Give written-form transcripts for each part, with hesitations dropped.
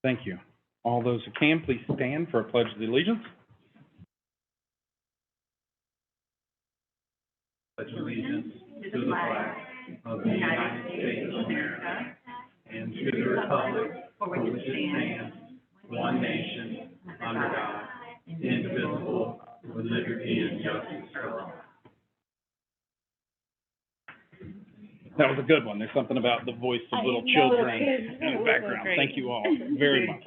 Thank you. All those who can, please stand for a pledge of allegiance. Pledge allegiance to the flag of the United States of America and to the republic for which it stands, one nation, under God, indivisible, with liberty and justice for all. That was a good one. There's something about the voice of little children in the background. Thank you all very much.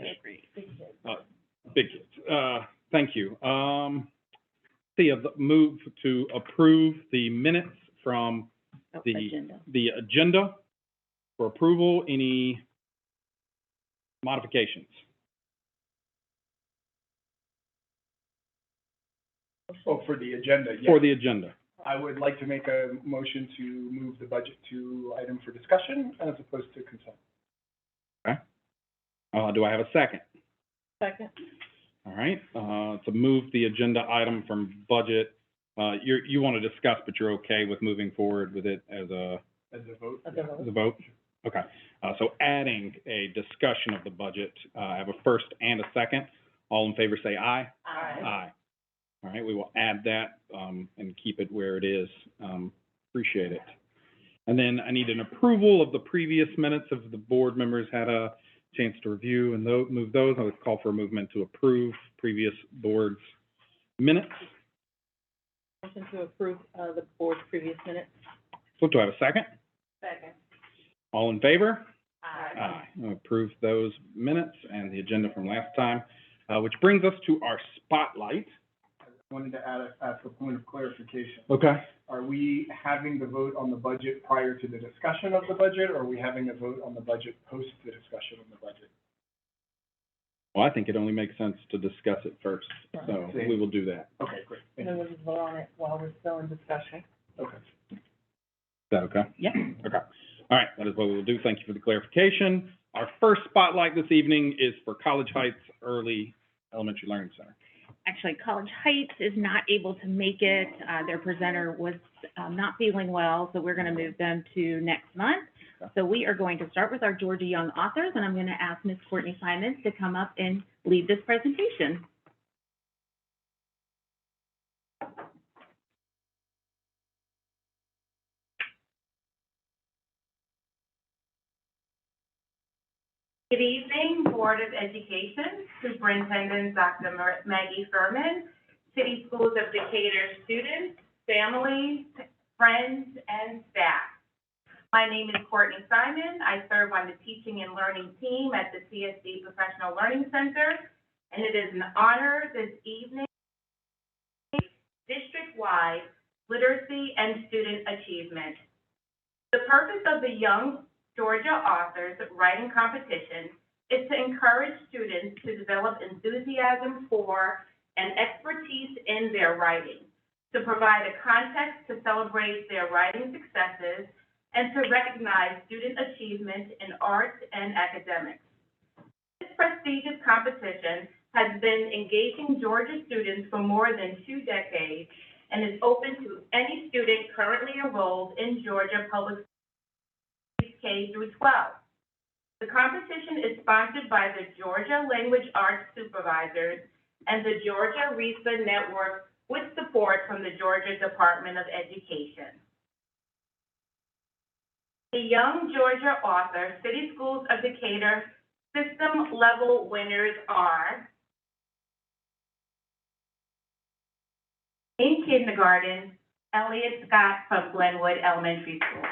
Big kids. Thank you. Move to approve the minutes from the agenda for approval. Any modifications? Oh, for the agenda, yes. For the agenda. I would like to make a motion to move the budget to item for discussion as opposed to consent. Okay. Do I have a second? Second. All right. To move the agenda item from budget, you want to discuss, but you're okay with moving forward with it as a vote? As a vote? Okay. So adding a discussion of the budget, I have a first and a second. All in favor say aye. Aye. Aye. All right, we will add that and keep it where it is. Appreciate it. And then I need an approval of the previous minutes if the board members had a chance to review and move those. I would call for a movement to approve previous board's minutes. Motion to approve the board's previous minutes. So do I have a second? Second. All in favor? Aye. Aye. Approve those minutes and the agenda from last time, which brings us to our spotlight. I wanted to ask a point of clarification. Okay. Are we having the vote on the budget prior to the discussion of the budget, or are we having a vote on the budget post the discussion of the budget? Well, I think it only makes sense to discuss it first, so we will do that. Okay, great. And then we'll just vote on it while we're still in discussion. Okay. Is that okay? Yeah. Okay. All right, that is what we will do. Thank you for the clarification. Our first spotlight this evening is for College Heights Early Elementary Learning Center. Actually, College Heights is not able to make it. Their presenter was not feeling well, so we're going to move them to next month. Okay. So we are going to start with our Georgia Young authors, and I'm going to ask Ms. Courtney Simons to come up and lead this presentation. Good evening, Board of Education, Superintendent Dr. Maggie Furman, City Schools of Decatur students, families, friends, and staff. My name is Courtney Simon. I serve on the Teaching and Learning team at the CSD Professional Learning Center, and it is an honor this evening to district-wide literacy and student achievement. The purpose of the Young Georgia Authors Writing Competition is to encourage students to develop enthusiasm for and expertise in their writing, to provide a context to celebrate their writing successes, and to recognize student achievement in arts and academics. This prestigious competition has been engaging Georgia students for more than 2 decades and is open to any student currently enrolled in Georgia Public K through 12. The competition is sponsored by the Georgia Language Arts Supervisors and the Georgia RESA Network with support from the Georgia Department of Education. The Young Georgia Author City Schools of Decatur system level winners are in kindergarten, Elliot Scott from Glenwood Elementary School.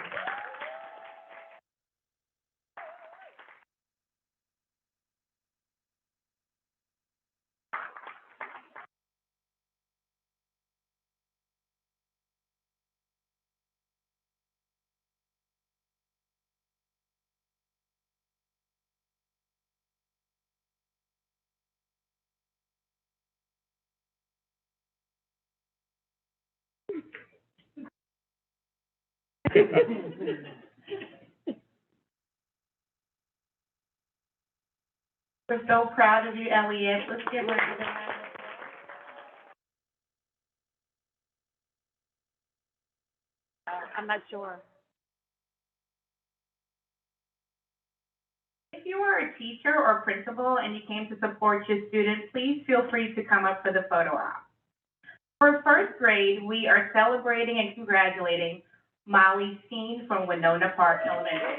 We're so proud of you, Elliot. Let's give her a round of applause. I'm not sure. If you you are a teacher or principal and you came to support your student, please feel free to come up for the photo op. For first grade, we are celebrating and congratulating Molly Steen from Winona Park Elementary.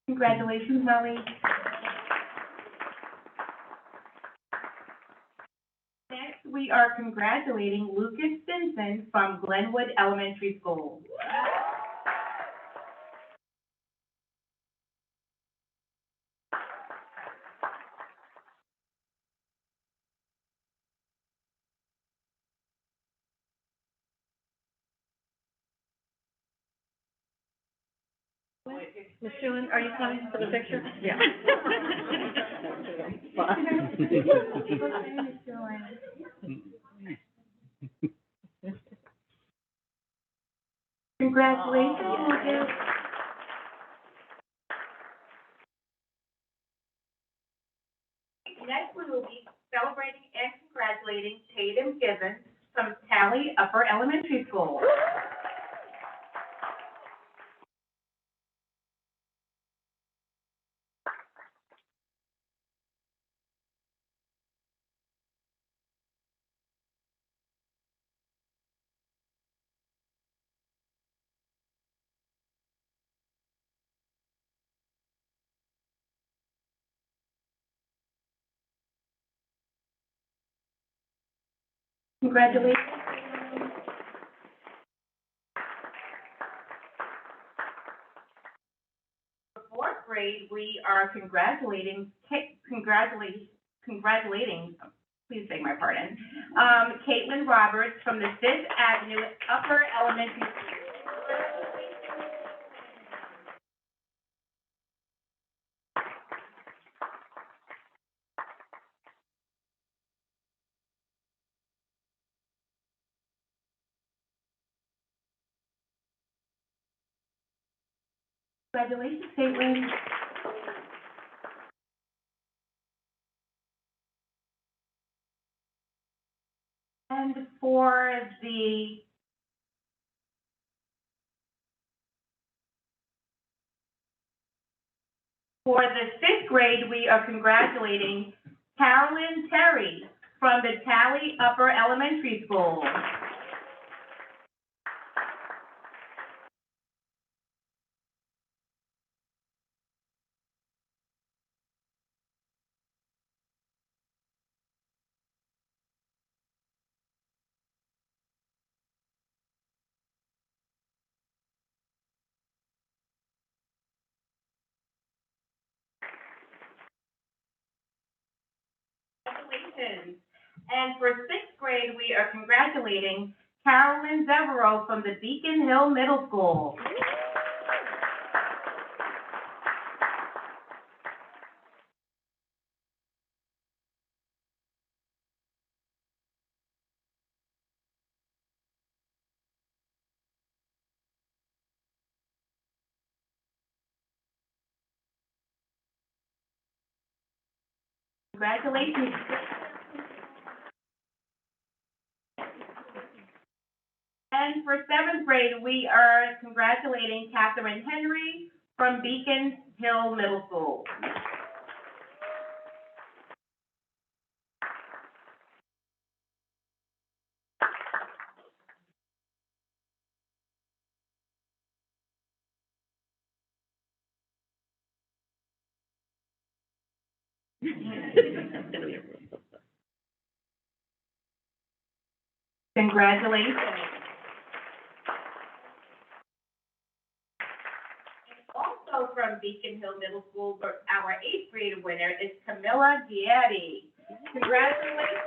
Congratulations, Molly. Next, we are congratulating Lucas Stinson from Glenwood Elementary School. Ms. Schuin, are you coming for the picture? Yeah. Congratulations, Lucas. Next, we will be celebrating and congratulating Tatum Gibbons from Tally Upper Elementary School. Congratulations. For fourth grade, we are congratulating, please beg my pardon, Caitlin Roberts from the Fifth Avenue Upper Elementary School. Congratulations, Caitlin. And for the fifth grade, we are congratulating Carolyn Terry from the Tally Upper Elementary School. Congratulations. And for sixth grade, we are congratulating Carolyn Devereaux from the Beacon Hill Middle School. Congratulations. And for seventh grade, we are congratulating Catherine Henry from Beacon Hill Middle School. Congratulations. Also from Beacon Hill Middle School, our eighth grade winner is Camilla Giatti. Congratulations.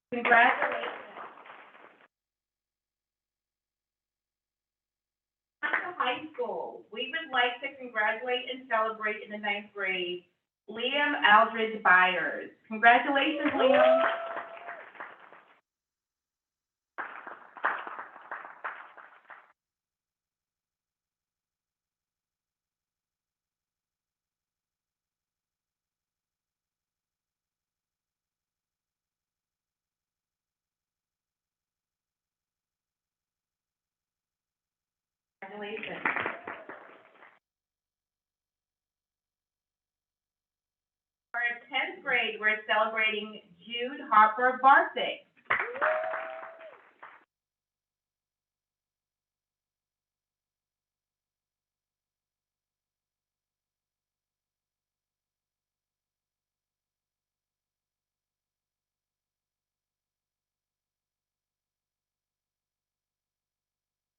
Congratulations. would like to congratulate and celebrate in the ninth grade Liam Aldridge Byers. Congratulations, Liam. Congratulations. For 10th grade, we're celebrating Jude Harper Barsick.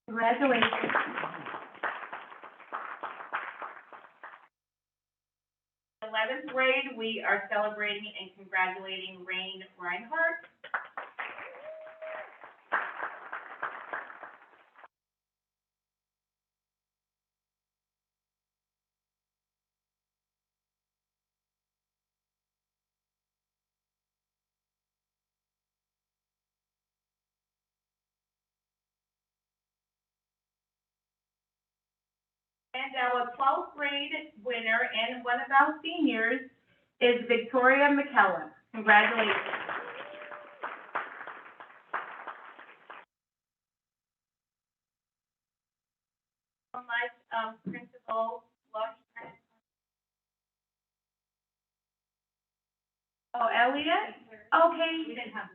Congratulations. 11th grade, we are celebrating and congratulating Rain Reinhardt. And our 12th grade winner and one of our seniors is Victoria McKellar. Congratulations. So much, Principal Lush. Oh, Elliot? Okay. We didn't have.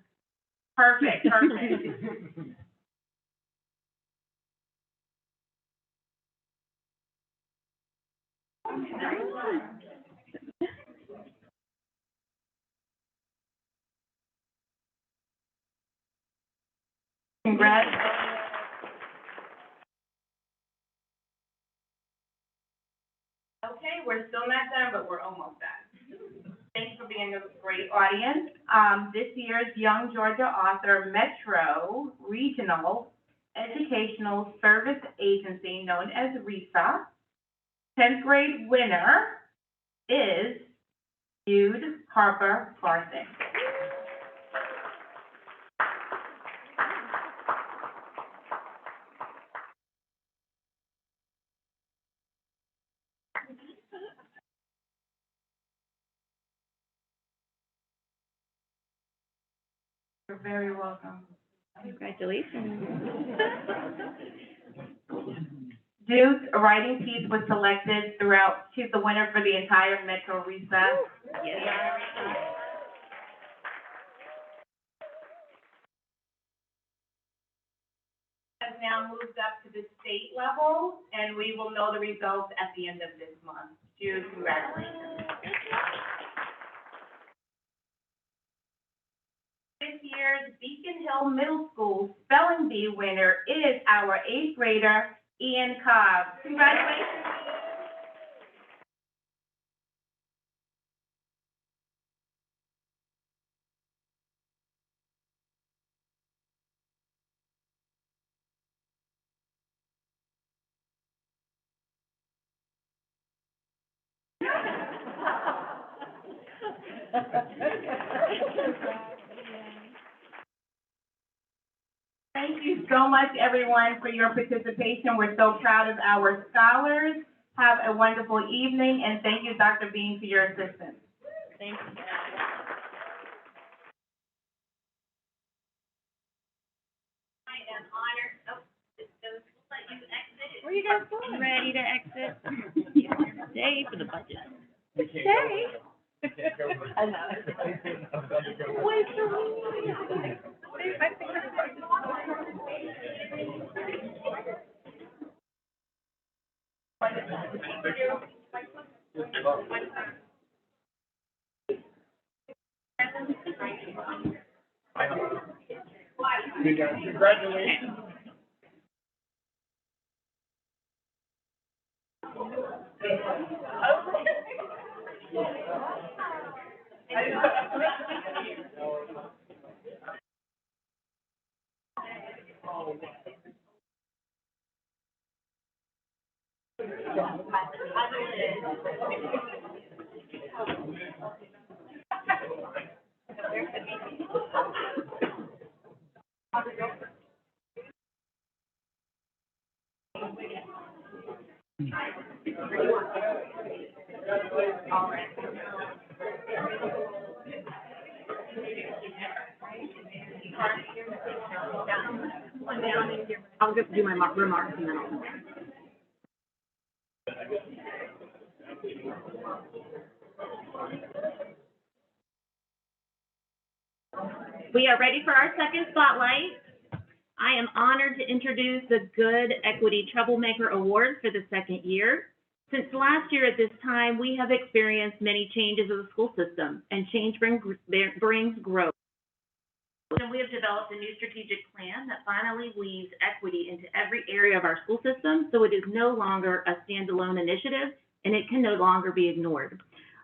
Perfect, perfect. Congrats. Okay, we're still not done, but we're almost done. Thanks for being a great audience. This year's Young Georgia Author Metro Regional Educational Service Agency, known as RESA, 10th grade winner is Jude Harper Barsick. You're very welcome. Congratulations. Jude's writing piece was selected throughout, she's the winner for the entire Metro RESA. Yes. Has now moved up to the state level, and we will know the results at the end of this month. Jude, congratulations. This year's Beacon Hill Middle School Spelling Bee winner is our 8th grader, Ian Cobb. Congratulations. Thank you so much, everyone, for your participation. We're so proud of our scholars. Have a wonderful evening, and thank you, Dr. Bean, for your assistance. Thank you. I am honored. Where you guys going? Ready to exit? Stay for the budget. Stay. I know. Wait for me. Congratulations. I'll just do my remarks and then I'll. We are ready for our second spotlight. I am honored to introduce the Good Equity Troublemaker Award for the second year. Since last year at this time, we have experienced many changes in the school system, and change brings growth. And we have developed a new strategic plan that finally weaves equity into every area of our school system, so it is no longer a standalone initiative, and it can no longer be ignored.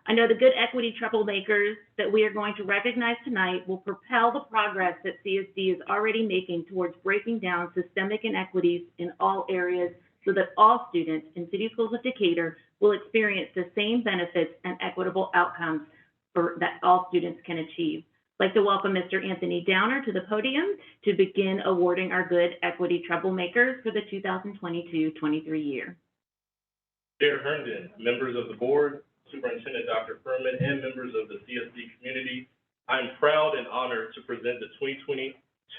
I know the Good Equity Troublemakers that we are going to recognize tonight will propel the progress that CSD is already making towards breaking down systemic inequities in all areas so that all students in City Schools of Decatur will experience the same benefits and equitable outcomes that all students can achieve. I'd like to welcome Mr. Anthony Downer to the podium to begin awarding our Good Equity Troublemakers for the 2022-23 year. Chair Herndon, members of the board, Superintendent Dr. Furman, and members of the CSD community, I'm proud and honored to present the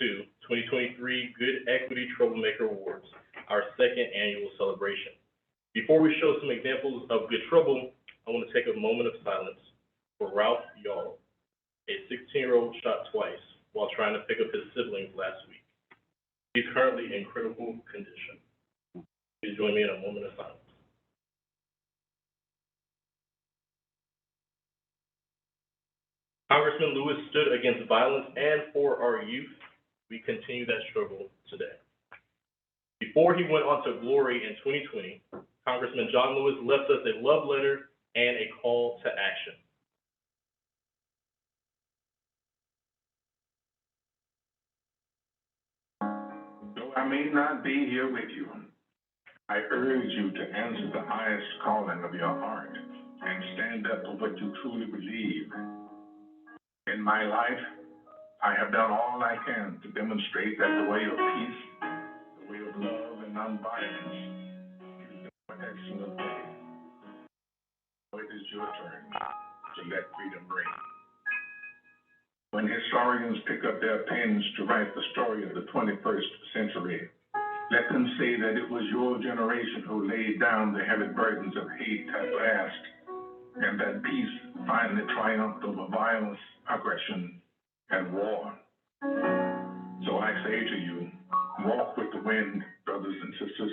2022-2023 Good Equity Troublemaker Awards, our second annual celebration. Before we show some examples of good trouble, I want to take a moment of silence for Ralph Yall, a 16-year-old shot twice while trying to pick up his siblings last week. He's currently in critical condition. Please join me in a moment of silence. Congressman Lewis stood against violence, and for our youth, we continue that struggle today. Before he went on to glory in 2020, Congressman John Lewis left us a love letter and a call to action. Though I may not be here with you, I urge you to answer the highest calling of your heart and stand up for what you truly believe. In my life, I have done all I can to demonstrate that the way of peace, the way of love and nonviolence is the protection of faith. So it is your turn to let freedom ring. When historians pick up their pens to write the story of the 21st century, let them say that it was your generation who laid down the heavy burdens of hate at last, and that peace finally triumphed over violence, aggression, and war. So I say to you, walk with the wind, brothers and sisters,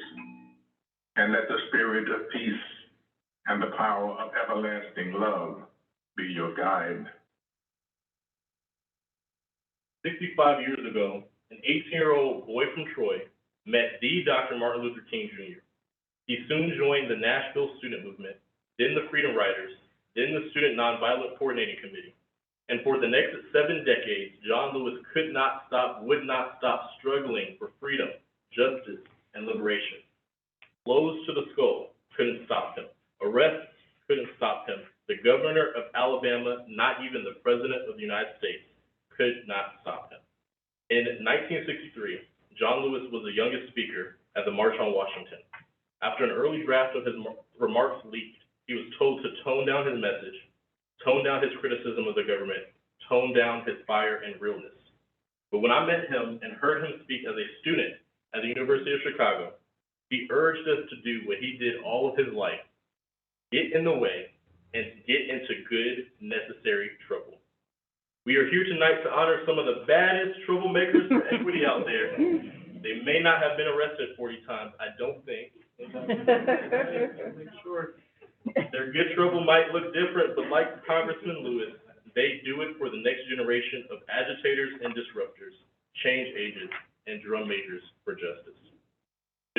and let the spirit of peace and the power of everlasting love be your guide. 65 years ago, an 18-year-old boy from Troy met the Dr. Martin Luther King Jr. He soon joined the Nashville Student Movement, then the Freedom Riders, then the Student Nonviolent Coordinating Committee. And for the next 7 decades, John Lewis would not stop struggling for freedom, justice, and liberation. Blows to the skull couldn't stop him. Arrests couldn't stop him. The governor of Alabama, not even the president of the United States, could not stop him. In 1963, John Lewis was the youngest speaker at the March on Washington. After an early draft of his remarks leaked, he was told to tone down his message, tone down his criticism of the government, tone down his fire and realness. But when I met him and heard him speak as a student at the University of Chicago, he urged us to do what he did all of his life, get in the way and get into good, necessary trouble. We are here tonight to honor some of the baddest troublemakers for equity out there. They may not have been arrested 40 times, I don't think. Make sure. Their good trouble might look different, but like Congressman Lewis, they do it for the next generation of agitators and disruptors, change agents, and drum makers for justice.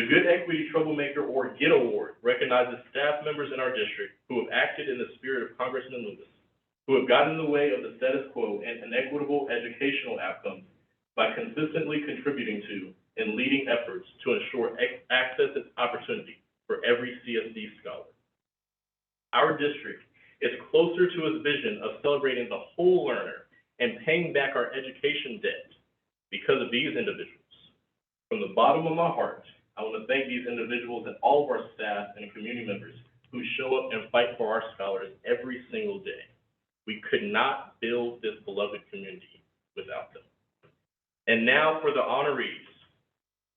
The Good Equity Troublemaker, or GET Award, recognizes staff members in our district who have acted in the spirit of Congressman Lewis, who have gotten in the way of the status quo and inequitable educational outcomes by consistently contributing to and leading efforts to ensure access and opportunity for every CSD scholar. Our district is closer to its vision of celebrating the whole learner and paying back our education debt because of these individuals. From the bottom of my heart, I want to thank these individuals and all of our staff and community members who show up and fight for our scholars every single day. We could not build this beloved community without them. And now for the honorees.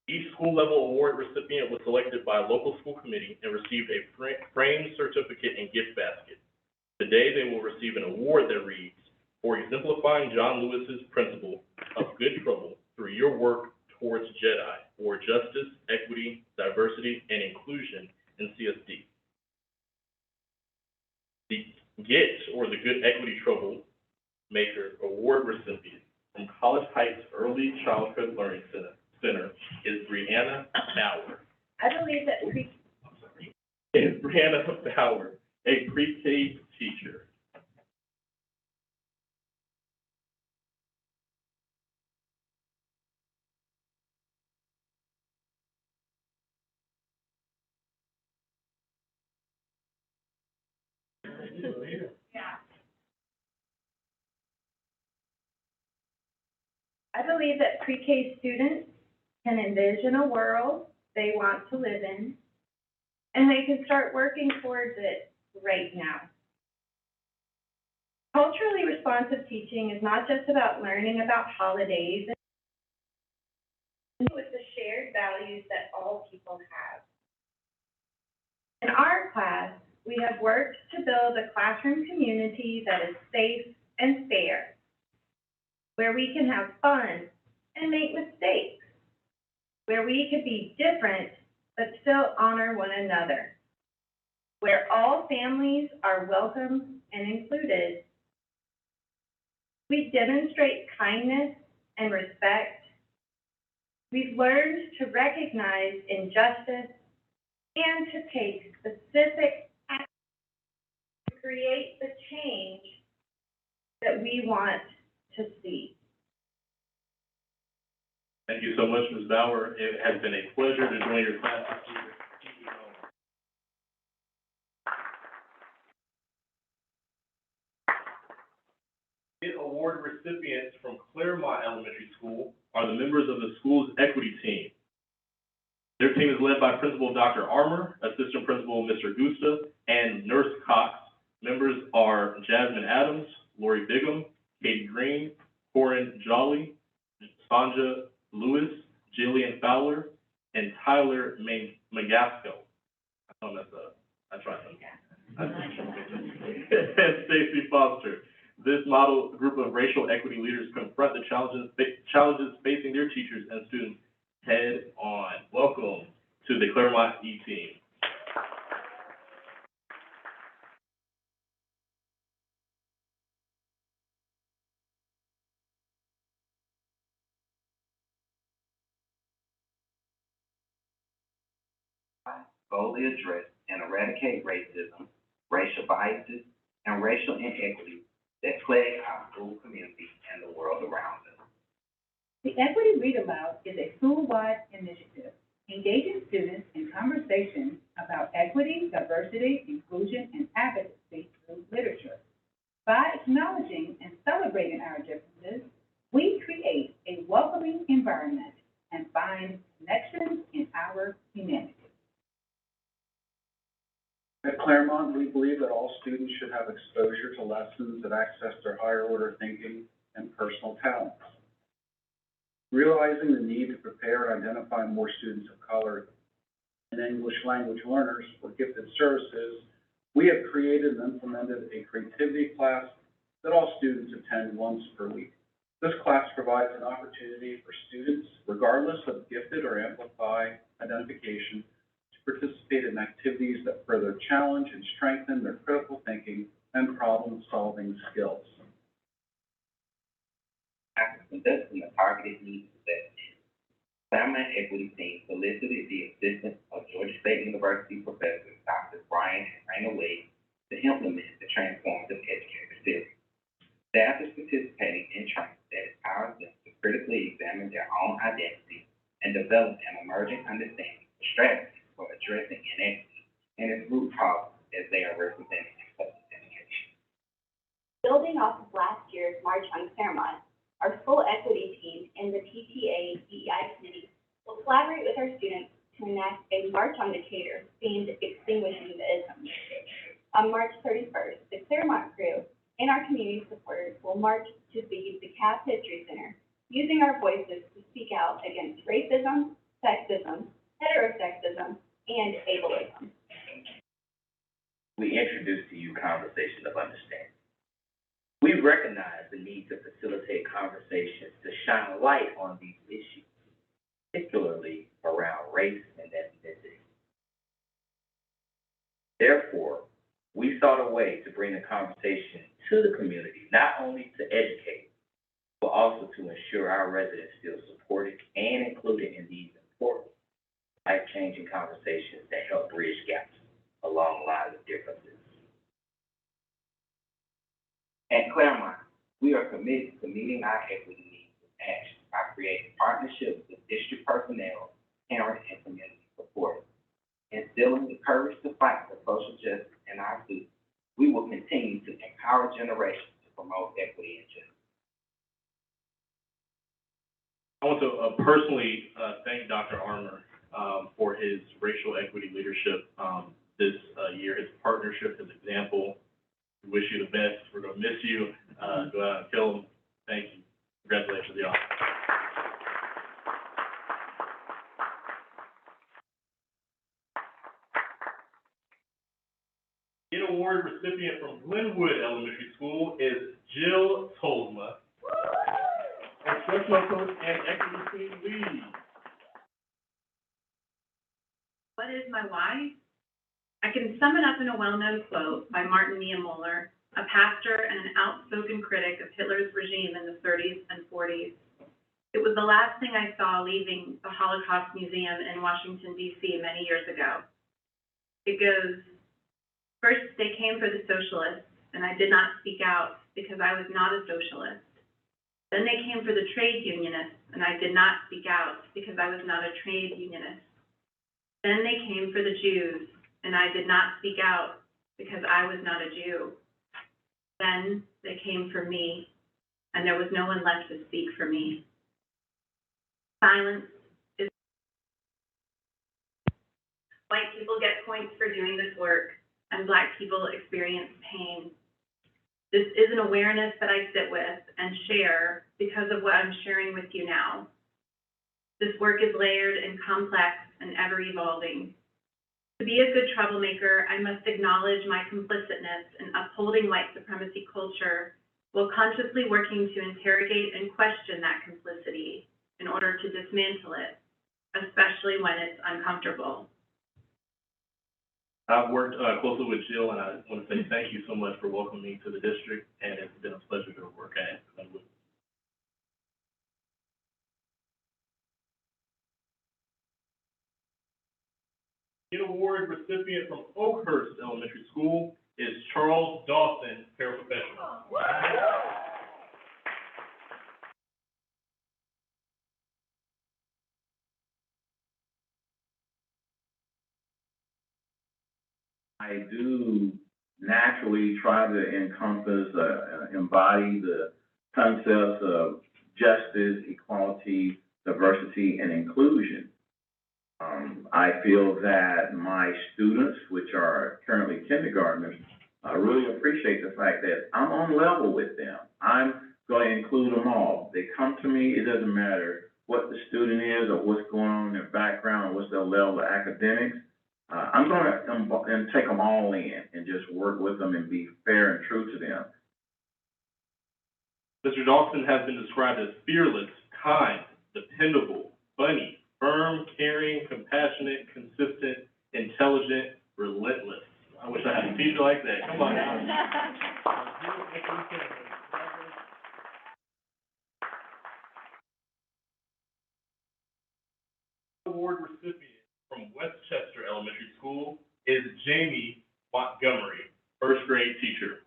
Each school level award recipient was selected by a local school committee and received a framed certificate and gift basket. Today, they will receive an award that reads, "For exemplifying John Lewis's principle of good trouble through your work towards JEDI, or justice, equity, diversity, and inclusion in CSD." The GET, or the Good Equity Troublemaker Award recipient from College Heights Early Childhood Learning Center is Brianna Bauer. I believe that Is Brianna Bauer, a pre-K teacher. I believe that pre-K students can envision a world they want to live in, and they can start working towards it right now. Culturally responsive teaching is not just about learning about holidays, it's the shared values that all people have. In our class, we have worked to build a classroom community that is safe and fair, where we can have fun and make mistakes, where we could be different but still honor one another, where all families are welcome and included. We demonstrate kindness and respect. We've learned to recognize injustice and to take specific action to create the change that we want to see. Thank you so much, Ms. Bauer. It has been a pleasure to join your class this year. Award recipients from Claremont Elementary School are the members of the school's equity team. Their team is led by Principal Dr. Armour, Assistant Principal Mr. Gusta, and Nurse Cox. Members are Jasmine Adams, Lori Bigham, Katie Green, Corin Jolly, Sanja Lewis, Jillian Fowler, and Tyler Magasco. I don't mess up. I tried them. And Stacy Foster. This model group of racial equity leaders confront the challenges facing their teachers and students head on. Welcome to the Claremont E-Team. Boldly address and eradicate racism, racial biases, and racial inequities that plague our school community and the world around us. The Equity Read Aloud is a school-wide initiative engaging students in conversation about equity, diversity, inclusion, and advocacy through literature. By acknowledging and celebrating our differences, we create a welcoming environment and find connections in our humanity. At Claremont, we believe that all students should have exposure to lessons that access their higher order thinking and personal talents. Realizing the need to prepare and identify more students of color and English language learners for gifted services, we have created and implemented a creativity class that all students attend once per week. This class provides an opportunity for students, regardless of gifted or amplified identification, participate in activities that further challenge and strengthen their critical thinking and problem-solving skills. After conducting a targeted needs assessment, Claremont Equity Team solicited the assistance of Georgia State University professors Dr. Brian and Raina Wade to implement the Transformative Educator Series. Staff is participating in training that empowers them to critically examine their own identity and develop an emerging understanding of strategies for addressing inequity and its root causes as they are represented in public education. Building off of last year's March on Claremont, our school equity team and the PTA DEI committee will collaborate with our students to enact a March on Decatur themed extinguishing the isms. On March 31st, the Claremont crew and our community supporters will march to the DeKalb History Center, using our voices to speak out against racism, sexism, heterosexism, and ableism. We introduce to you Conversation of Understanding. We recognize the need to facilitate conversations to shine a light on these issues, particularly around race and ethnicity. Therefore, we sought a way to bring the conversation to the community, not only to educate, but also to ensure our residents feel supported and included in these important, life-changing conversations that help bridge gaps along lines of differences. At Claremont, we are committed to meeting our equity needs with action by creating partnerships with district personnel, parents, and community support. Instilling the courage to fight for social justice in our students, we will continue to empower generations to promote equity and justice. I want to personally thank Dr. Armour for his racial equity leadership this year, his partnership, his example. We wish you the best. We're going to miss you. Go out and kill him. Thank you. Congratulations, y'all. The award recipient from Glenwood Elementary School is Jill Tolma, instructional coach and equity team lead. What is my why? I can sum it up in a well-known quote by Martin Niemöller, a pastor and an outspoken critic of Hitler's regime in the 30s and 40s. It was the last thing I saw leaving the Holocaust Museum in Washington, D.C. many years ago. It goes, first, they came for the socialists, and I did not speak out because I was not a socialist. Then they came for the trade unionists, and I did not speak out because I was not a trade unionist. Then they came for the Jews, and I did not speak out because I was not a Jew. Then they came for me, and there was no one left to speak for me. Silence is... White people get points for doing this work, and Black people experience pain. This is an awareness that I sit with and share because of what I'm sharing with you now. This work is layered and complex and ever evolving. To be a good troublemaker, I must acknowledge my complicitness in upholding white supremacy culture while consciously working to interrogate and question that complicity in order to dismantle it, especially when it's uncomfortable. I've worked closely with Jill, and I want to say thank you so much for welcoming me to the district, and it's been a pleasure to work at Glenwood. The award recipient from Oakhurst Elementary School is Charles Dawson, paraprofessional. I do naturally try to encompass, embody the concepts of justice, equality, diversity, and inclusion. I feel that my students, which are currently kindergartners, really appreciate the fact that I'm on level with them. I'm going to include them all. They come to me, it doesn't matter what the student is or what's going on in their background or what's their level of academics. I'm going to take them all in and just work with them and be fair and true to them. Mr. Dawson has been described as fearless, kind, dependable, funny, firm, caring, compassionate, consistent, intelligent, relentless. I wish I had a teacher like that. Come on now. Award recipient from Westchester Elementary School is Jamie Montgomery, first grade teacher.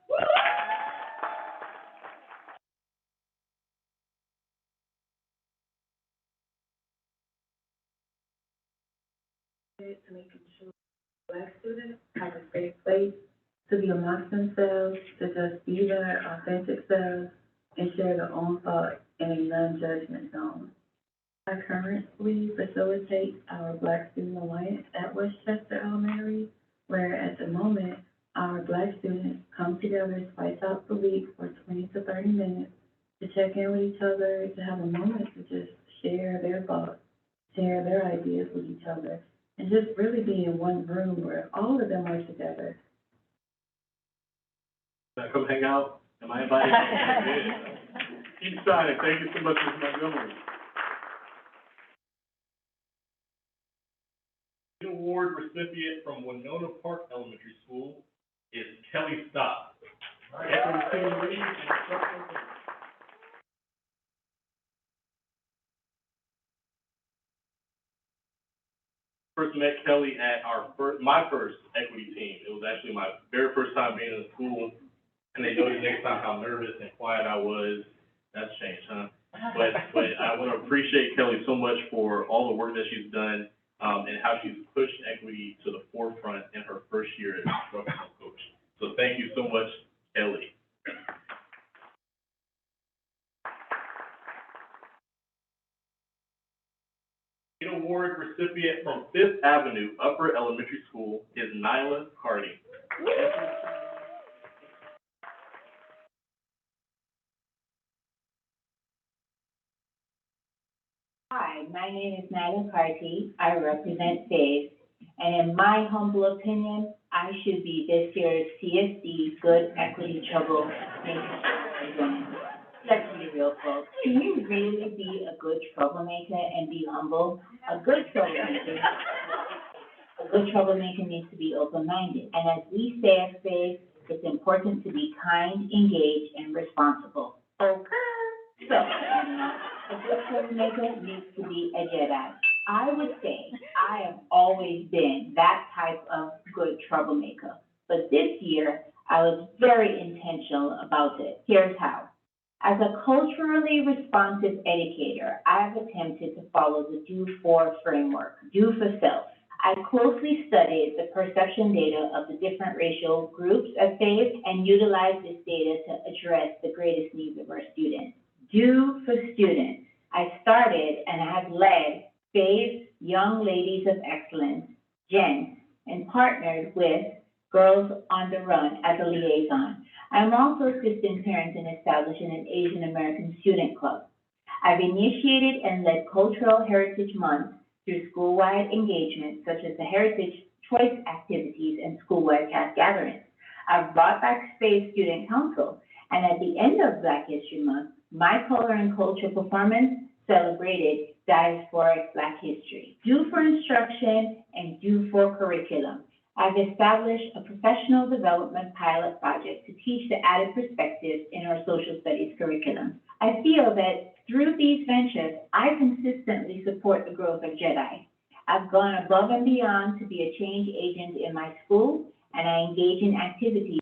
To making sure Black students have a safe place to be amongst themselves, to just be their authentic selves, and share their own thoughts in a non-judgment zone. I currently facilitate our Black Student Alliance at Westchester Elementary, where at the moment, our Black students come together twice out the week for 20 to 30 minutes to check in with each other, to have a moment to just share their thoughts, share their ideas with each other, and just really be in one room where all of them are together. Can I come hang out? Am I invited? Keep signing. Thank you so much, Ms. Montgomery. The award recipient from Winona Park Elementary School is Kelly Stott. Equity Team Lead and Instructional Lead. First met Kelly at my first equity team. It was actually my very first time being in the school, and they noticed next time how nervous and quiet I was. That's changed, huh? But I want to appreciate Kelly so much for all the work that she's done, and how she's pushed equity to the forefront in her first year as instructional coach. So thank you so much, Kelly. The award recipient from Fifth Avenue Upper Elementary School is Nyla Hardy. Hi, my name is Nyla Carty. I represent FAVE, and in my humble opinion, I should be this year's CSD Good Equity Trouble Maker. Let's be real, folks. Can you really be a good troublemaker and be humble? A good troublemaker needs to be open-minded. And as we say at FAVE, it's important to be kind, engaged, and responsible. Okay. So, a good troublemaker needs to be a Jedi. I would say I have always been that type of good troublemaker. But this year, I was very intentional about it. Here's how. As a culturally responsive educator, I have attempted to follow the Do-For framework, do for self. I closely studied the perception data of the different racial groups at FAVE and utilized this data to address the greatest needs of our students. Do for students. I started and have led FAVE's Young Ladies of Excellence, GENS, and partnered with Girls on the Run as a liaison. I'm also assisting parents in establishing an Asian American Student Club. I've initiated and led Cultural Heritage Month through school-wide engagements such as the Heritage Choice activities and school-wide cast gatherings. I've brought back FAVE Student Council, and at the end of Black History Month, my color and culture performance celebrated diasporic Black history. Do for instruction and do for curriculum. I've established a professional development pilot project to teach the added perspectives in our social studies curriculum. I feel that through these ventures, I consistently support the growth of Jedi. I've gone above and beyond to be a change agent in my school, and I engage in activities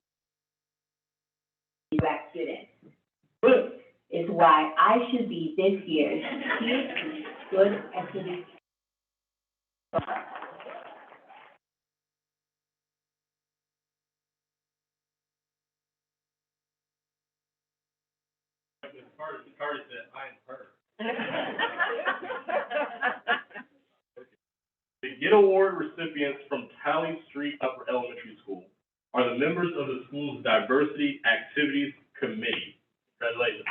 with Black students. This is why I should be this year's CSD Good Equity. Cardi said, I am her. The Get Award recipients from Talley Street Upper Elementary School are the members of the school's Diversity Activities Committee. Congratulations.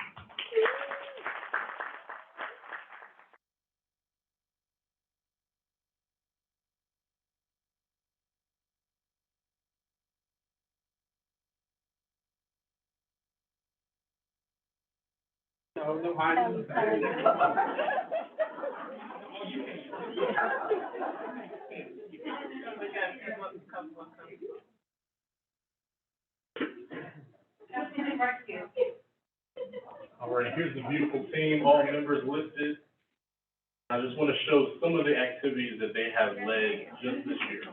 No hiding. All right, here's the beautiful team, all members listed. I just want to show some of the activities that they have led just this year.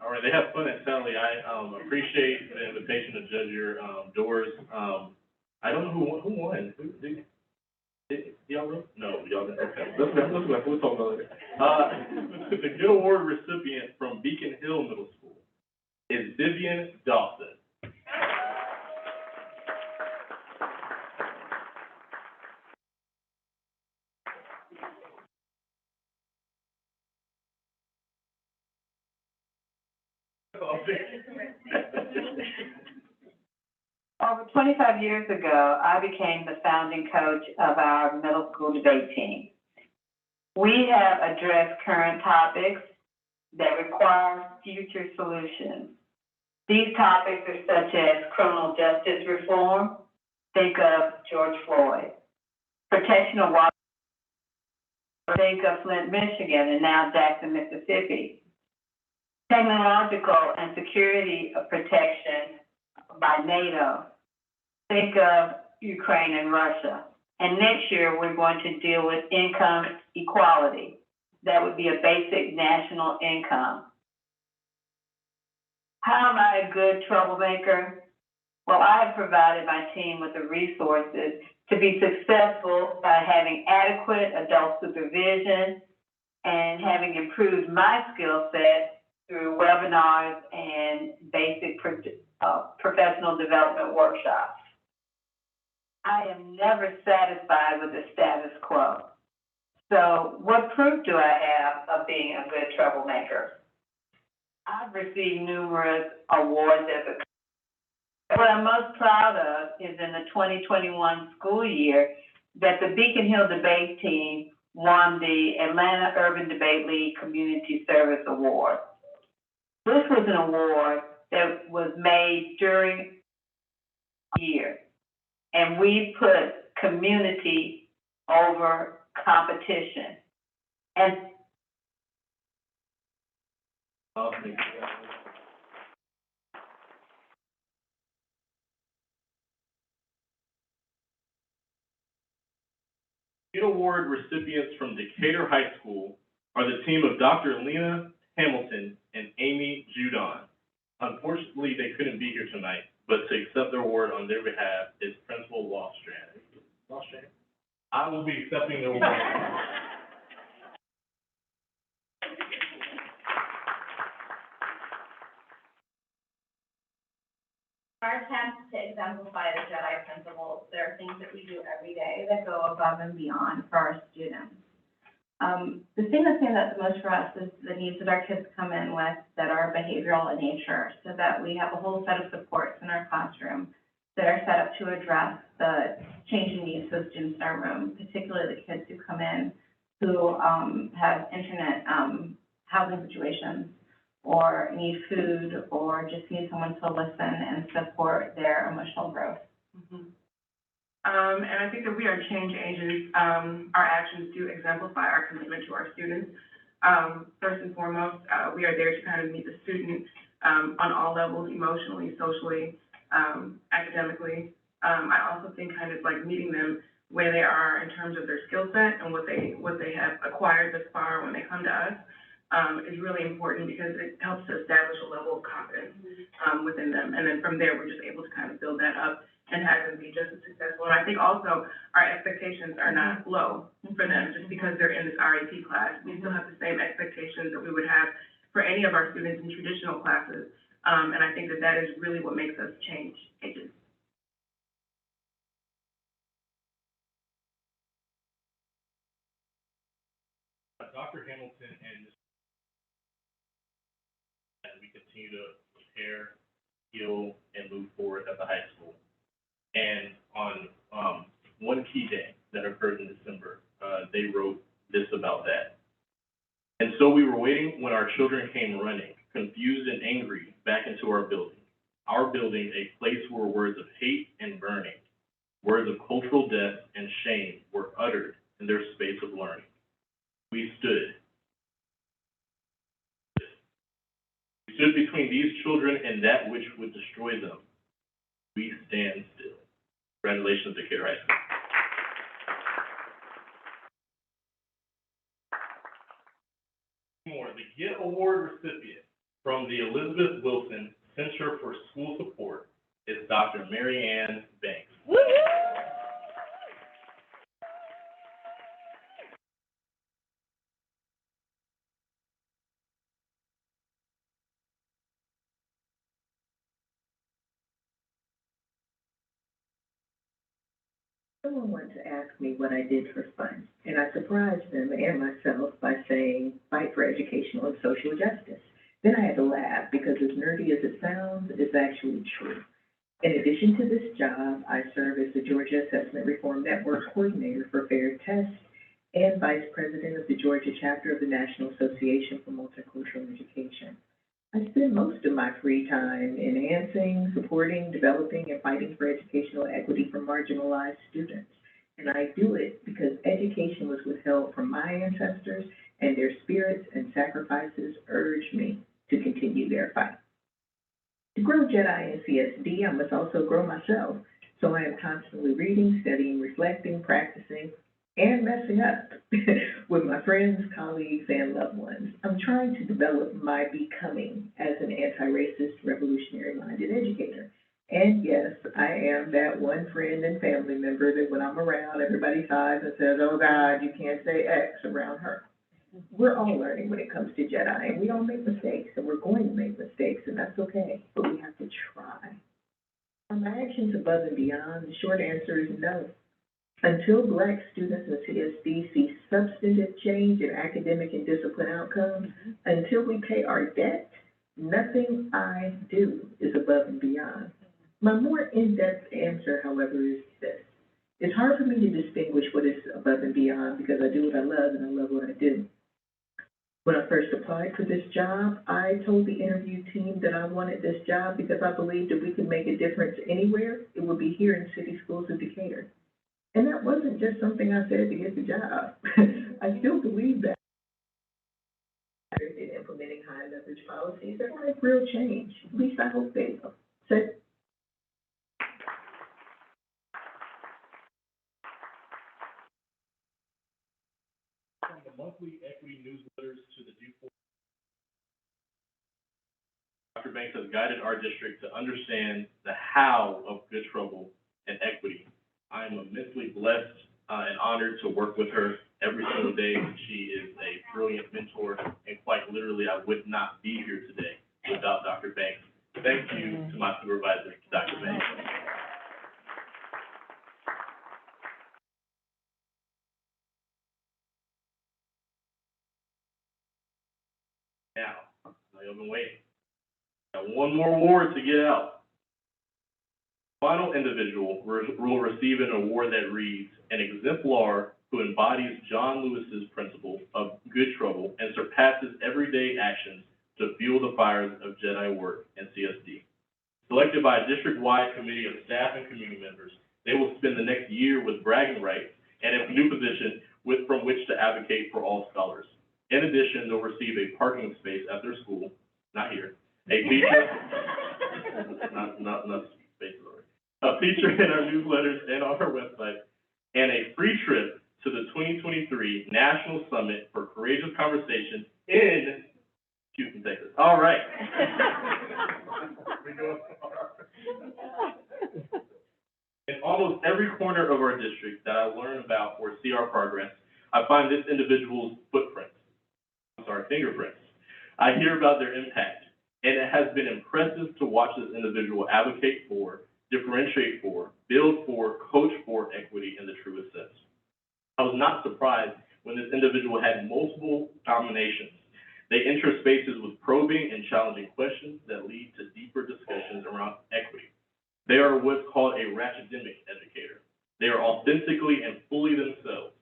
All right, they have fun at Sally. I, appreciate the invitation to judge your, doors. I don't know who won. Did y'all win? No, y'all didn't. Okay, let's go. We'll talk about it later. The Good Award recipient from Beacon Hill Middle School is Vivian Dawson. Over 25 years ago, I became the founding coach of our middle school debate team. We have addressed current topics that require future solutions. These topics are such as criminal justice reform, think of George Floyd, protection of water, think of Flint, Michigan, and now Jackson, Mississippi, technological and security protection by NATO, think of Ukraine and Russia. And next year, we're going to deal with income equality. That would be a basic national income. How am I a good troublemaker? Well, I have provided my team with the resources to be successful by having adequate adult supervision and having improved my skill set through webinars and basic professional development workshops. I am never satisfied with the status quo. So what proof do I have of being a good troublemaker? I've received numerous awards as a What I'm most proud of is in the 2021 school year that the Beacon Hill debate team won the Atlanta Urban Debate League Community Service Award. This was an award that was made during the year, and we put community over competition. And Good Award recipients from Decatur High School are the team of Dr. Lena Hamilton and Amy Judon. Unfortunately, they couldn't be here tonight, but to accept their award on their behalf is Principal Lostran. Lostran? I will be accepting the award. Our attempt to exemplify the JEDI principles, there are things that we do every day that go above and beyond for our students. The thing that stands out the most for us is the needs that our kids come in with that are behavioral in nature, so that we have a whole set of supports in our classroom that are set up to address the changing needs of students in our room, particularly the kids who come in who have internet housing situations, or need food, or just need someone to listen and support their emotional growth. And I think that we are change agents. Our actions do exemplify our commitment to our students. First and foremost, we are there to kind of meet the student on all levels, emotionally, socially, academically. I also think kind of like meeting them where they are in terms of their skill set and what they have acquired thus far when they come to us. Is really important because it helps to establish a level of confidence within them. And then from there, we're just able to kind of build that up and have them be just as successful. And I think also our expectations are not low for them just because they're in this RAP class. We still have the same expectations that we would have for any of our students in traditional classes. And I think that that is really what makes us change agents. Dr. Hamilton and we continue to prepare, heal, and move forward at the high school. And on one key day that occurred in December, they wrote this about that. And so we were waiting when our children came running, confused and angry, back into our building. Our building, a place where words of hate and burning, words of cultural death and shame were uttered in their space of learning. We stood. We stood between these children and that which would destroy them. We stand still. Congratulations, Decatur High School. More, the Get Award recipient from the Elizabeth Wilson Center for School Support is Dr. Mary Ann Banks. Someone wanted to ask me what I did for fun, and I surprised them and myself by saying, fight for educational and social justice. Then I had to laugh because as nerdy as it sounds, it's actually true. In addition to this job, I serve as the Georgia Assessment Reform Network Coordinator for Fair Test and Vice President of the Georgia Chapter of the National Association for Multicultural Education. I spend most of my free time enhancing, supporting, developing, and fighting for educational equity for marginalized students. And I do it because education was withheld from my ancestors, and their spirits and sacrifices urge me to continue their fight. To grow Jedi in CSD, I must also grow myself. So I am constantly reading, studying, reflecting, practicing, and messing up with my friends, colleagues, and loved ones. I'm trying to develop my becoming as an anti-racist, revolutionary-minded educator. And yes, I am that one friend and family member that when I'm around, everybody sighs and says, oh God, you can't say X around her. We're all learning when it comes to Jedi, and we all make mistakes, and we're going to make mistakes, and that's okay, but we have to try. Are my actions above and beyond? The short answer is no. Until Black students in CSD see substantive change in academic and discipline outcomes, until we pay our debt, nothing I do is above and beyond. My more in-depth answer, however, is this. It's hard for me to distinguish what is above and beyond because I do what I love and I love what I do. When I first applied for this job, I told the interview team that I wanted this job because I believed if we could make a difference anywhere, it would be here in City Schools of Decatur. And that wasn't just something I said to get the job. I still believe that. In implementing high leverage policies that will make real change. At least I hope they will. So, From the monthly equity newsletters to the Due Forward, Dr. Banks has guided our district to understand the how of good trouble and equity. I am immensely blessed and honored to work with her every single day. She is a brilliant mentor, and quite literally, I would not be here today without Dr. Banks. Thank you to my supervisor, Dr. Banks. Now, I've been waiting. Got one more award to get out. Final individual will receive an award that reads, an exemplar who embodies John Lewis's principle of good trouble and surpasses everyday actions to fuel the fires of Jedi work in CSD. Selected by a district-wide committee of staff and community members, they will spend the next year with bragging rights and a new position from which to advocate for all scholars. In addition, they'll receive a parking space at their school, not here, a feature, not space already. A feature in our newsletters and on our website, and a free trip to the 2023 National Summit for Courageous Conversation in Houston, Texas. All right. We're going far. In almost every corner of our district that I learn about or see our progress, I find this individual's fingerprints. I hear about their impact, and it has been impressive to watch this individual advocate for, differentiate for, build for, coach for equity in the truest sense. I was not surprised when this individual had multiple nominations. They enter spaces with probing and challenging questions that lead to deeper discussions around equity. They are what's called a ratchetdemic educator. They are authentically and fully themselves,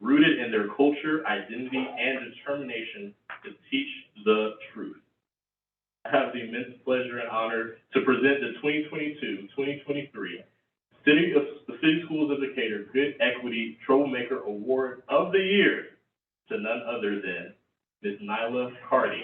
rooted in their culture, identity, and determination to teach the truth. I have the immense pleasure and honor to present the 2022-2023 City Schools of Decatur Good Equity Troublemaker Award of the Year to none other than Ms. Nyla Cardi.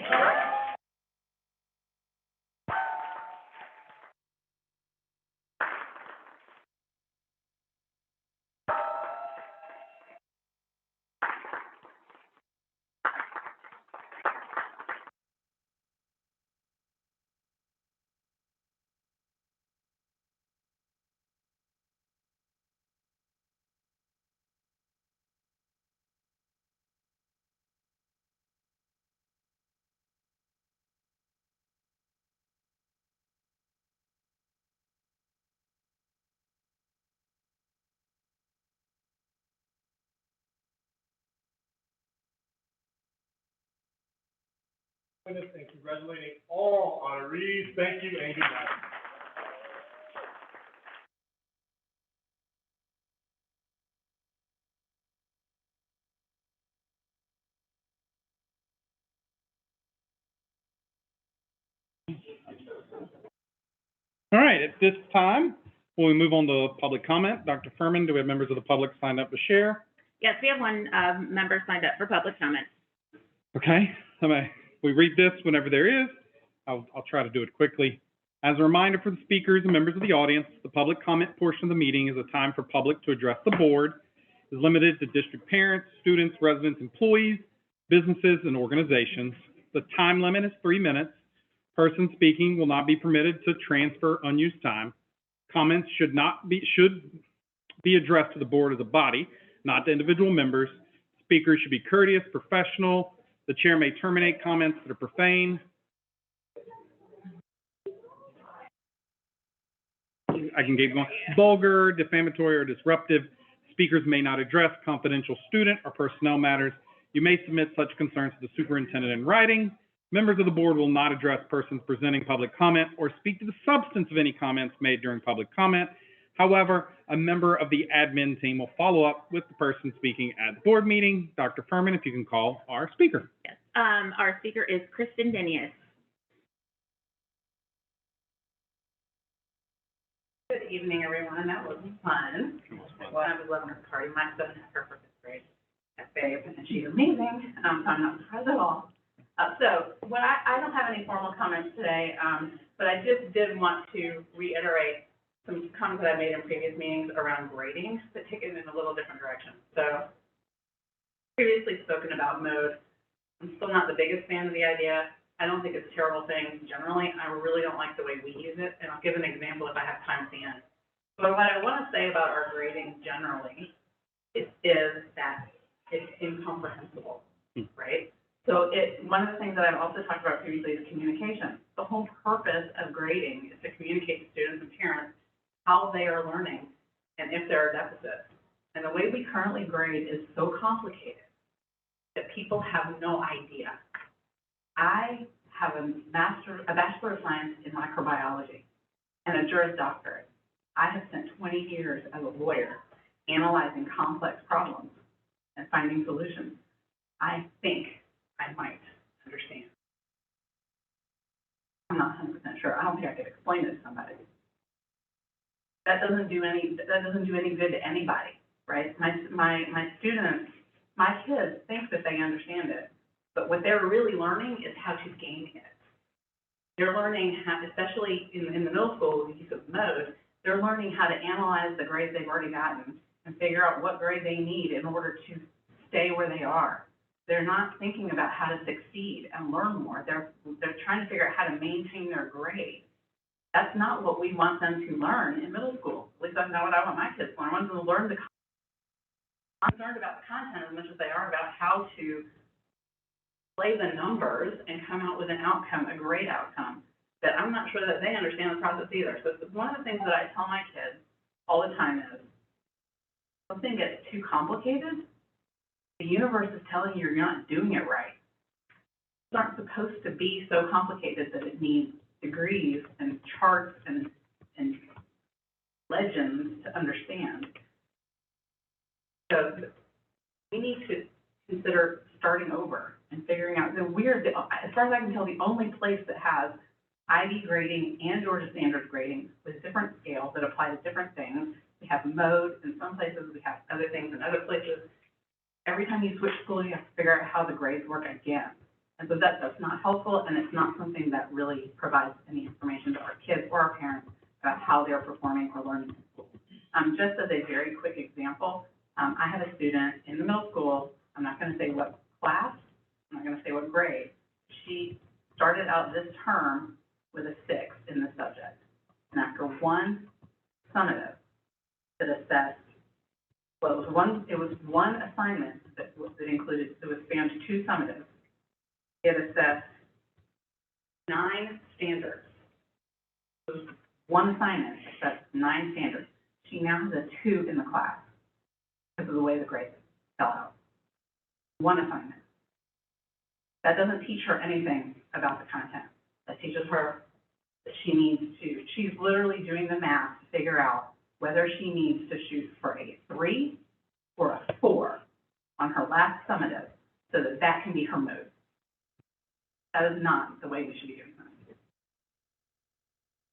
happiness and congratulating all honorees. Thank you and good night. All right, at this time, will we move on to public comment? Dr. Furman, do we have members of the public signed up to share? Yes, we have one member signed up for public comment. Okay, we read this whenever there is. I'll try to do it quickly. As a reminder for the speakers and members of the audience, the public comment portion of the meeting is a time for public to address the board. It is limited to district parents, students, residents, employees, businesses, and organizations. The time limit is 3 minutes. Person speaking will not be permitted to transfer unused time. Comments should be addressed to the board as a body, not to individual members. Speakers should be courteous, professional. The chair may terminate comments that are profane. I can keep going. Vulgar, defamatory, or disruptive. Speakers may not address confidential student or personnel matters. You may submit such concerns to the superintendent in writing. Members of the board will not address persons presenting public comment or speak to the substance of any comments made during public comment. However, a member of the admin team will follow up with the person speaking at the board meeting. Dr. Furman, if you can call our speaker. Yes. Our speaker is Kristen Denius. Good evening, everyone. That was fun. Well, I was loving her party. My son had her for fifth grade at Babe, and she's amazing. So I'm not surprised at all. So when I don't have any formal comments today, but I just did want to reiterate some comments that I made in previous meetings around grading, but take it in a little different direction. So previously spoken about mode. I'm still not the biggest fan of the idea. I don't think it's a terrible thing generally. I really don't like the way we use it, and I'll give an example if I have time at the end. But what I want to say about our grading generally is that it's incomprehensible, right? So one of the things that I've also talked about previously is communication. The whole purpose of grading is to communicate to students and parents how they are learning and if there are deficits. And the way we currently grade is so complicated that people have no idea. I have a Bachelor of Science in microbiology and a Juris Doctorate. I have spent 20 years as a lawyer analyzing complex problems and finding solutions. I think I might understand. I'm not 100% sure. I don't think I could explain it to somebody. That doesn't do any good to anybody, right? My students, my kids think that they understand it, but what they're really learning is how to gain it. They're learning how, especially in the middle school, with the use of mode, they're learning how to analyze the grades they've already gotten and figure out what grade they need in order to stay where they are. They're not thinking about how to succeed and learn more. They're trying to figure out how to maintain their grade. That's not what we want them to learn in middle school. At least that's not what I want my kids to learn. I want them to learn the content. I'm concerned about the content as much as they are about how to play the numbers and come out with an outcome, a great outcome, that I'm not sure that they understand the process either. So one of the things that I tell my kids all the time is, something gets too complicated, the universe is telling you you're not doing it right. Things aren't supposed to be so complicated that it needs degrees and charts and legends to understand. So we need to consider starting over and figuring out as far as I can tell, the only place that has IB grading and Georgia Standards grading with different scales that apply to different things. We have mode in some places, we have other things in other places. Every time you switch school, you have to figure out how the grades work again. And so that's not helpful, and it's not something that really provides any information to our kids or our parents about how they're performing or learning in school. Just as a very quick example, I have a student in the middle school. I'm not going to say what class, I'm not going to say what grade. She started out this term with a 6 in the subject. And after one summative that assessed, well, it was one assignment that included, it was spanned 2 summatives. It assessed 9 standards. It was one assignment, assessed 9 standards. She now has a 2 in the class because of the way the grades fell out. One assignment. That doesn't teach her anything about the content. That teaches her that she's literally doing the math to figure out whether she needs to shoot for a 3 or a 4 on her last summative so that that can be her mode. That is not the way we should be doing things.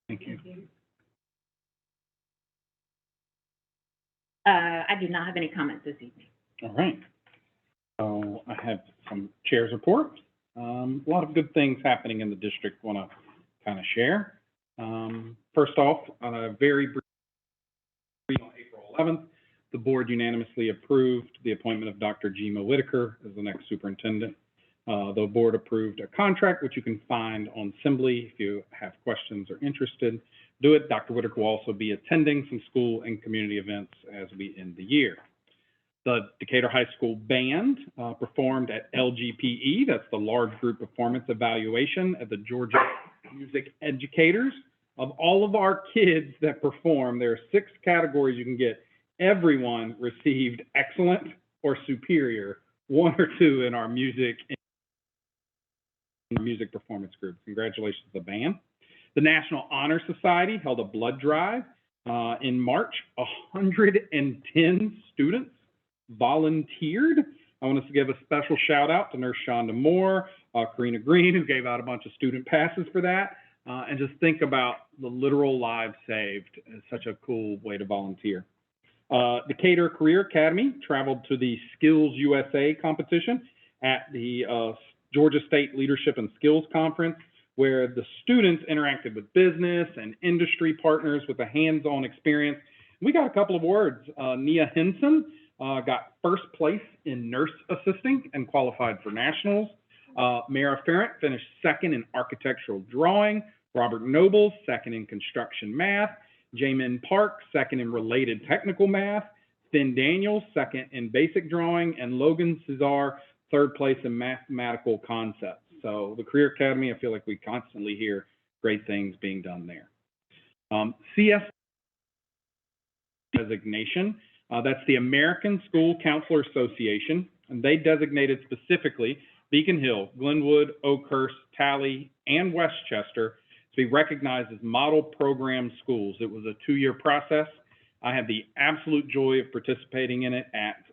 Thank you. I do not have any comments this evening. All right. So I have some chair's report. A lot of good things happening in the district want to kind of share. First off, very briefly, on April 11th, the board unanimously approved the appointment of Dr. Gima Whitaker as the next superintendent. The board approved a contract, which you can find on Assembly if you have questions or interested. Do it. Dr. Whitaker will also be attending some school and community events as we end the year. The Decatur High School Band performed at LGPE, that's the Large Group Performance Evaluation at the Georgia Music Educators. Of all of our kids that perform, there are 6 categories you can get. Everyone received excellent or superior, 1 or 2 in our music performance group. Congratulations to the band. The National Honor Society held a blood drive in March. 110 students volunteered. I want us to give a special shout out to Nurse Shonda Moore, Karina Green, who gave out a bunch of student passes for that. And just think about the literal lives saved. It's such a cool way to volunteer. Decatur Career Academy traveled to the Skills USA competition at the Georgia State Leadership and Skills Conference, where the students interacted with business and industry partners with a hands-on experience. We got a couple of awards. Nia Henson got first place in nurse assisting and qualified for nationals. Mara Ferrant finished second in architectural drawing. Robert Nobles, second in construction math. Jamin Park, second in related technical math. Finn Daniels, second in basic drawing. And Logan Cesar, third place in mathematical concepts. So the Career Academy, I feel like we constantly hear great things being done there. CS designation, that's the American School Counselor Association, and they designated specifically Beacon Hill, Glenwood, Oakhurst, Talley, and Westchester to be recognized as model program schools. It was a 2-year process. I had the absolute joy of participating in it at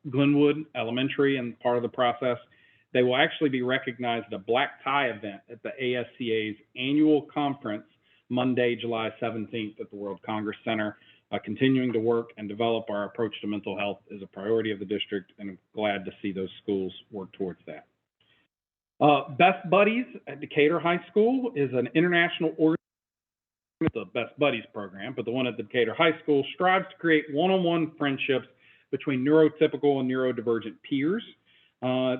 Glenwood Elementary and part of the process. They will actually be recognized at a black tie event at the ASCA's annual conference Monday, July 17th at the World Congress Center. Continuing to work and develop our approach to mental health is a priority of the district, and I'm glad to see those schools work towards that. Best Buddies at Decatur High School is an international organization, the Best Buddies program, but the one at Decatur High School strives to create one-on-one friendships between neurotypical and neurodivergent peers.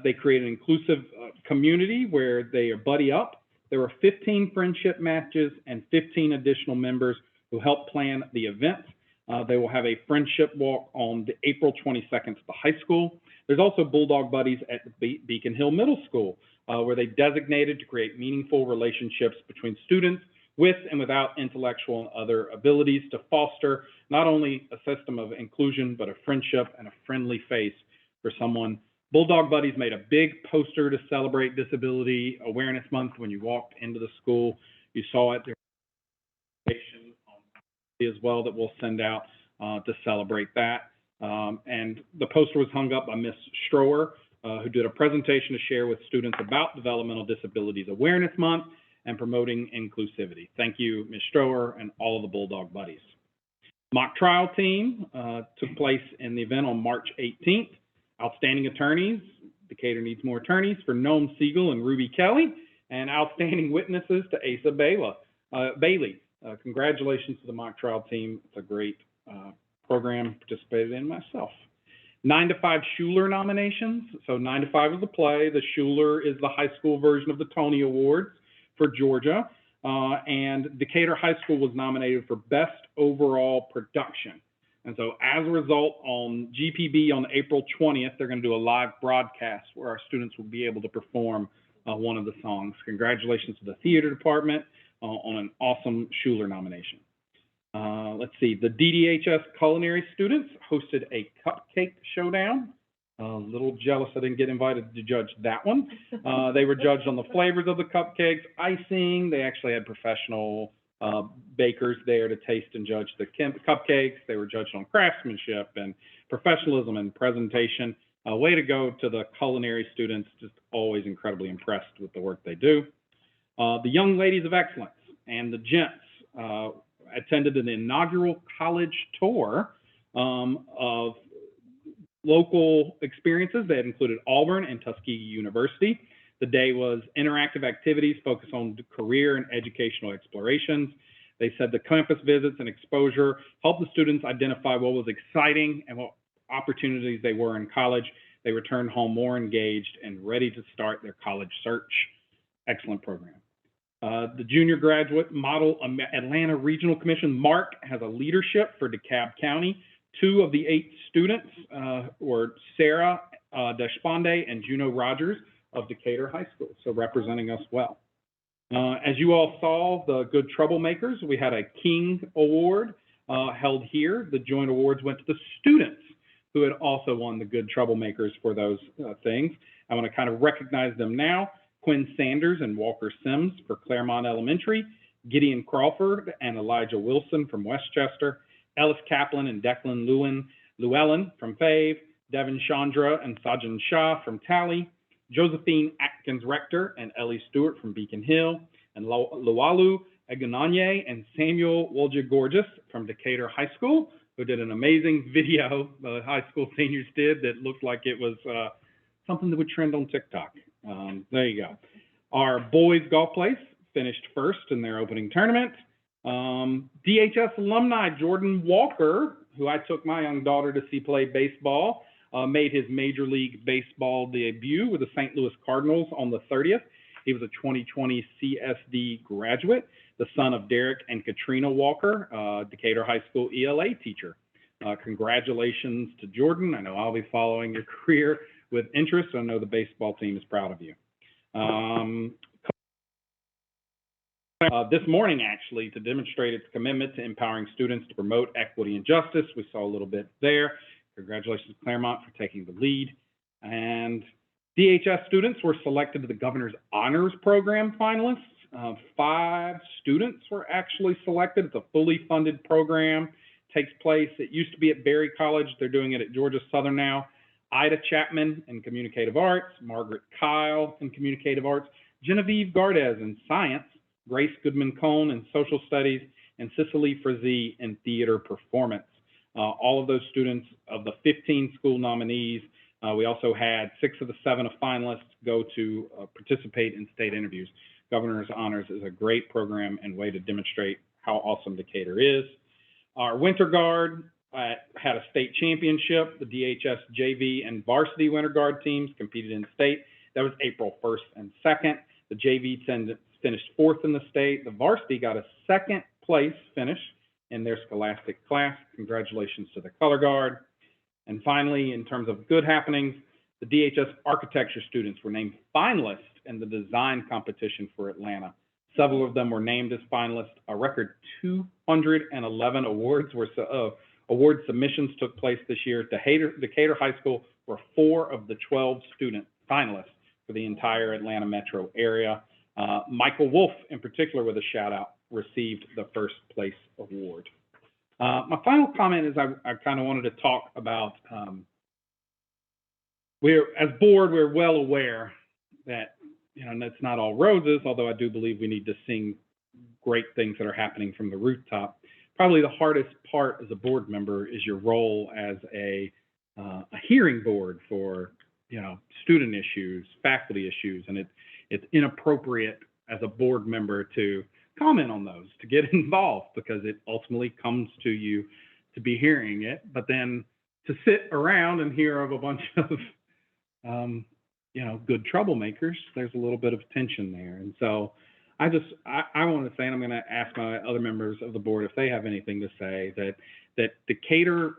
They create an inclusive community where they are buddy up. There were 15 friendship matches and 15 additional members who helped plan the event. They will have a friendship walk on the April 22nd at the high school. There's also Bulldog Buddies at the Beacon Hill Middle School, where they designated to create meaningful relationships between students with and without intellectual and other abilities to foster not only a system of inclusion, but a friendship and a friendly face for someone. Bulldog Buddies made a big poster to celebrate Disability Awareness Month when you walked into the school. You saw it. There as well that we'll send out to celebrate that. And the poster was hung up by Ms. Strower, who did a presentation to share with students about Developmental Disabilities Awareness Month and promoting inclusivity. Thank you, Ms. Strower, and all of the Bulldog Buddies. Mock trial team took place in the event on March 18th. Outstanding attorneys, Decatur needs more attorneys, for Noam Siegel and Ruby Kelly, and outstanding witnesses to Asa Bailey. Congratulations to the mock trial team. It's a great program, participated in myself. 9 to 5 Schuler nominations. So 9 to 5 is the play. The Schuler is the high school version of the Tony Awards for Georgia. And Decatur High School was nominated for Best Overall Production. And so as a result, on GPB on April 20th, they're going to do a live broadcast where our students will be able to perform one of the songs. Congratulations to the theater department on an awesome Schuler nomination. Let's see, the DDHS culinary students hosted a cupcake showdown. A little jealous I didn't get invited to judge that one. They were judged on the flavors of the cupcakes, icing. They actually had professional bakers there to taste and judge the cupcakes. They were judged on craftsmanship and professionalism and presentation. Way to go to the culinary students, just always incredibly impressed with the work they do. The young ladies of excellence and the gents attended an inaugural college tour of local experiences. They had included Auburn and Tuskegee University. The day was interactive activities focused on career and educational explorations. They said the campus visits and exposure helped the students identify what was exciting and what opportunities they were in college. They returned home more engaged and ready to start their college search. Excellent program. The Junior Graduate Model Atlanta Regional Commission, MARC, has a leadership for DeKalb County. 2 of the 8 students were Sarah Deshpande and Juno Rogers of Decatur High School, so representing us well. As you all saw, the Good Troublemakers, we had a King Award held here. The joint awards went to the students who had also won the Good Troublemakers for those things. I want to kind of recognize them now. Quinn Sanders and Walker Sims for Claremont Elementary, Gideon Crawford and Elijah Wilson from Westchester, Ellis Kaplan and Declan Llewellyn from Fave, Devin Chandra and Sajan Shah from Tally, Josephine Atkins Rector and Ellie Stewart from Beacon Hill, and Lualu Egunanye and Samuel Woljagorgis from Decatur High School, who did an amazing video the high school seniors did that looked like it was something that would trend on TikTok. There you go. Our boys golf place finished first in their opening tournament. DHS alumni Jordan Walker, who I took my young daughter to see play baseball, made his Major League Baseball debut with the St. Louis Cardinals on the 30th. He was a 2020 CSD graduate, the son of Derek and Katrina Walker, Decatur High School ELA teacher. Congratulations to Jordan. I know I'll be following your career with interest. I know the baseball team is proud of you. This morning, actually, to demonstrate its commitment to empowering students to promote equity and justice, we saw a little bit there. Congratulations to Claremont for taking the lead. And DHS students were selected to the Governor's Honors Program finalists. 5 students were actually selected. It's a fully funded program. Takes place, it used to be at Berry College. They're doing it at Georgia Southern now. Ida Chapman in Communicative Arts, Margaret Kyle in Communicative Arts, Genevieve Gardez in Science, Grace Goodman-Cohn in Social Studies, and Cicely Frazee in Theater Performance. All of those students of the 15 school nominees, we also had 6 of the 7 finalists go to participate in state interviews. Governor's Honors is a great program and way to demonstrate how awesome Decatur is. Our Winter Guard had a state championship. The DHS JV and varsity Winter Guard teams competed in state. That was April 1st and 2nd. The JV finished 4th in the state. The varsity got a 2nd place finish in their scholastic class. Congratulations to the Color Guard. And finally, in terms of good happenings, the DHS architecture students were named finalists in the design competition for Atlanta. Several of them were named as finalists. A record 211 award submissions took place this year. Decatur High School were 4 of the 12 student finalists for the entire Atlanta metro area. Michael Wolf, in particular, with a shout out, received the first place award. My final comment is I kind of wanted to talk about, as board, we're well aware that, that's not all roses, although I do believe we need to sing great things that are happening from the rooftop. Probably the hardest part as a board member is your role as a hearing board for, student issues, faculty issues, and it's inappropriate as a board member to comment on those, to get involved, because it ultimately comes to you to be hearing it, but then to sit around and hear of a bunch of, good troublemakers, there's a little bit of tension there. And so I want to say, and I'm going to ask my other members of the board if they have anything to say, that Decatur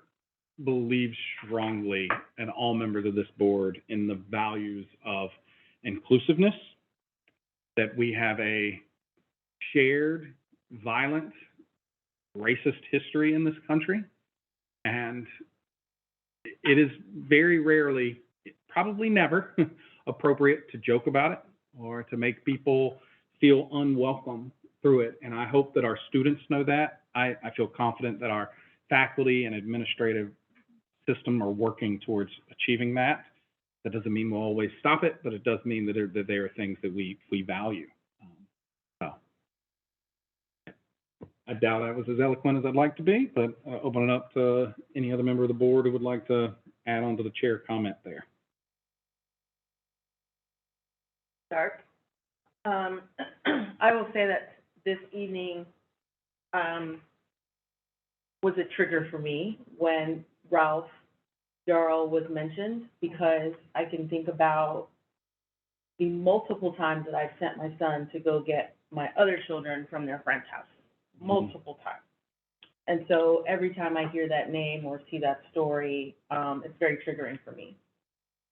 believes strongly, and all members of this board, in the values of inclusiveness, that we have a shared, violent, racist history in this country. And it is very rarely probably never appropriate to joke about it or to make people feel unwelcome through it. And I hope that our students know that. I feel confident that our faculty and administrative system are working towards achieving that. That doesn't mean we'll always stop it, but it does mean that there are things that we value. So I doubt I was as eloquent as I'd like to be, but open it up to any other member of the board who would like to add on to the chair comment there. Start. I will say that this evening was a trigger for me when Ralph Darrell was mentioned, because I can think about the multiple times that I've sent my son to go get my other children from their friend's house, multiple times. And so every time I hear that name or see that story, it's very triggering for me.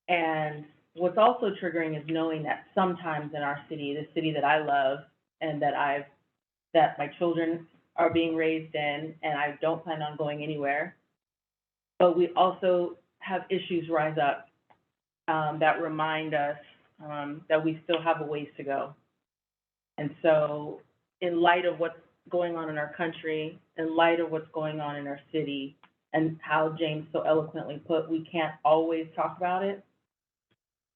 And what's also triggering is knowing that sometimes in our city, the city that I love and that my children are being raised in, and I don't plan on going anywhere, but we also have issues rise up that remind us that we still have a ways to go. And so in light of what's going on in our country, in light of what's going on in our city, and how James so eloquently put, we can't always talk about it,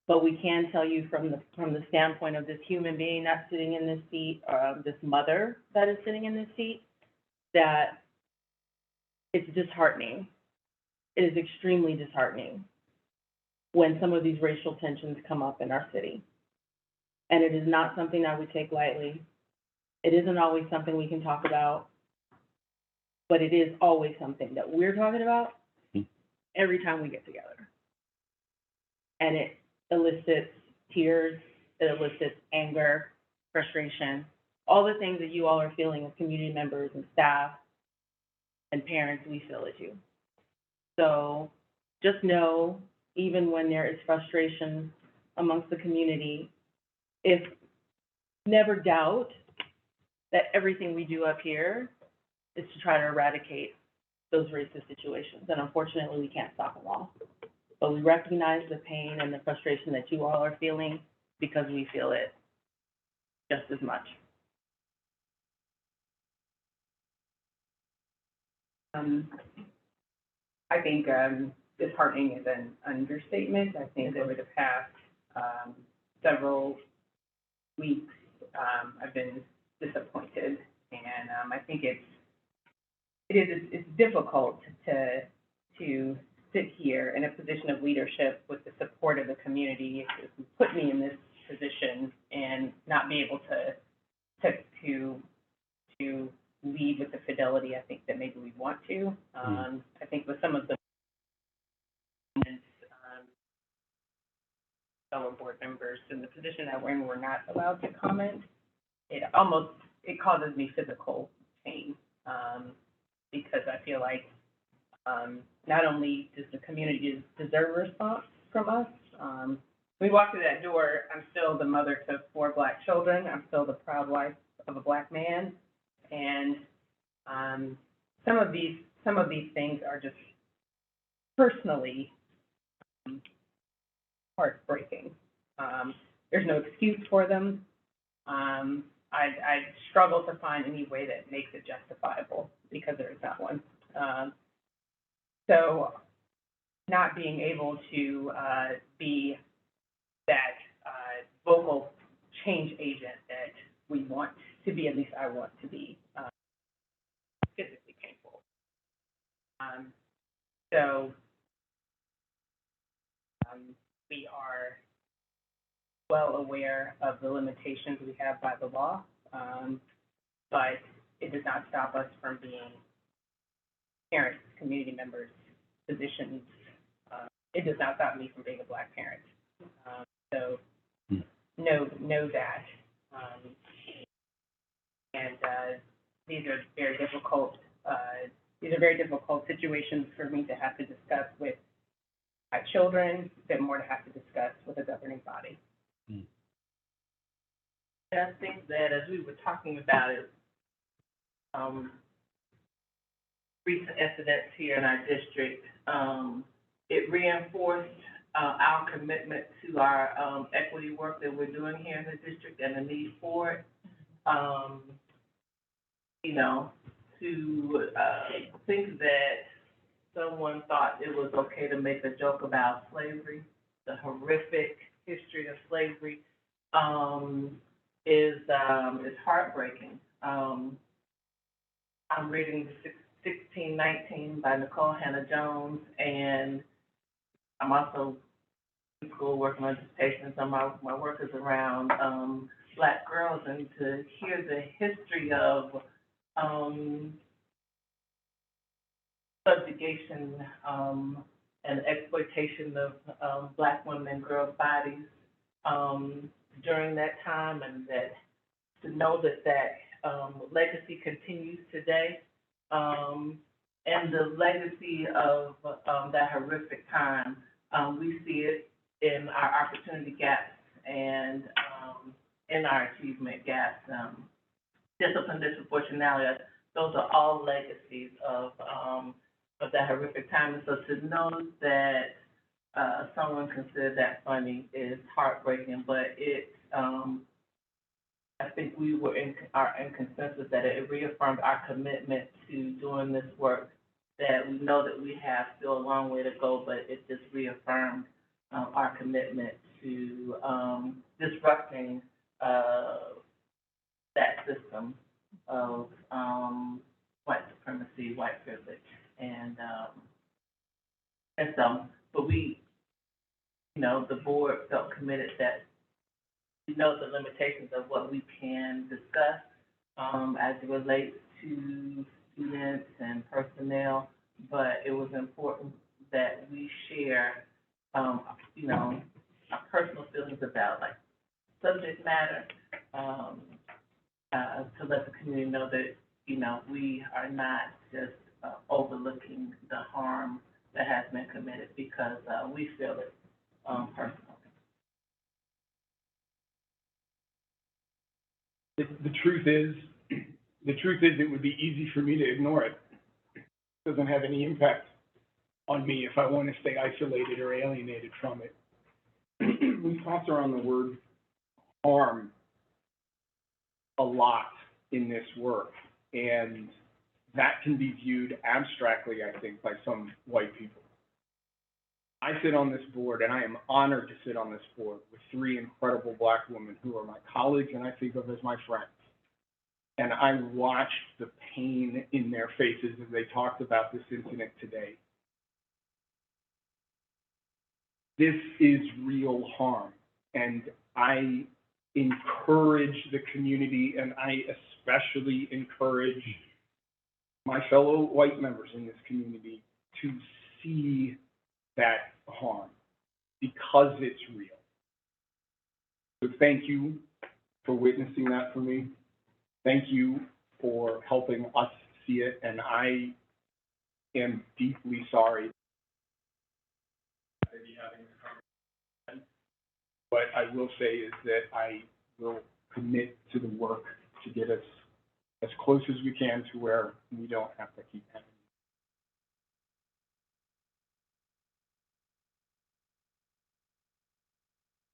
but we can tell you from the standpoint of this human being that's sitting in this seat, this mother that is sitting in this seat, that it's disheartening. It is extremely disheartening when some of these racial tensions come up in our city. And it is not something that we take lightly. It isn't always something we can talk about, but it is always something that we're talking about every time we get together. And it elicits tears, it elicits anger, frustration, all the things that you all are feeling as community members and staff and parents, we feel it too. So just know, even when there is frustration amongst the community, never doubt that everything we do up here is to try to eradicate those racist situations. And unfortunately, we can't stop them all. But we recognize the pain and the frustration that you all are feeling, because we feel it just as much. I think disheartening is an understatement. I think over the past several weeks, I've been disappointed, and I think it's difficult to sit here in a position of leadership with the support of the community, if you put me in this position, and not be able to lead with the fidelity I think that maybe we want to. I think with some of the fellow board members in the position that we're not allowed to comment, it causes me physical pain, because I feel like not only does the community deserve a response from us, when we walk through that door, I'm still the mother to 4 Black children. I'm still the proud wife of a Black man, and some of these things are just personally heartbreaking. There's no excuse for them. I struggle to find any way that makes it justifiable, because there is not one. So not being able to be that vocal change agent that we want to be, at least I want to be, physically painful. We are well aware of the limitations we have by the law, but it does not stop us from being parents, community members, physicians. It does not stop me from being a Black parent. So know that. These are very difficult. These are very difficult situations for me to have to discuss with my children, but more to have to discuss with a governing body. And I think that as we were talking about it, recent incidents here in our district, it reinforced our commitment to our, equity work that we're doing here in the district and the need for it. You know, to, think that someone thought it was okay to make a joke about slavery, the horrific history of slavery, is heartbreaking. I'm reading 1619 by Nicole Hannah-Jones, and I'm also in school working on dissertations. So my work is around Black girls, and to hear the history of subjugation and exploitation of Black women and girls' bodies during that time, and that to know that legacy continues today, and the legacy of that horrific time, we see it in our opportunity gaps and in our achievement gaps. Discipline, disproportionality, those are all legacies of that horrific time. And so to know that someone considered that funny is heartbreaking, but it, I think we were in consensus that it reaffirmed our commitment to doing this work, that we know that we have still a long way to go, but it just reaffirmed our commitment to disrupting that system of white supremacy, white privilege, and so, but we, you know, the board felt committed that we know the limitations of what we can discuss as it relates to students and personnel, but it was important that we share, you know, our personal feelings about like subject matter, to let the community know that, you know, we are not just overlooking the harm that has been committed, because we feel it personally. The truth is, it would be easy for me to ignore it. It doesn't have any impact on me if I want to stay isolated or alienated from it. We toss around the word harm a lot in this work, and that can be viewed abstractly, I think, by some white people. I sit on this board, and I am honored to sit on this board with three incredible Black women who are my colleagues and I think of as my friends. And I watched the pain in their faces as they talked about this incident today. This is real harm, and I encourage the community, and I especially encourage my fellow white members in this community to see that harm, because it's real. So thank you for witnessing that for me. Thank you for helping us see it, and I am deeply sorry to be having this conversation. What I will say is that I will commit to the work to get us as close as we can to where we don't have to keep having.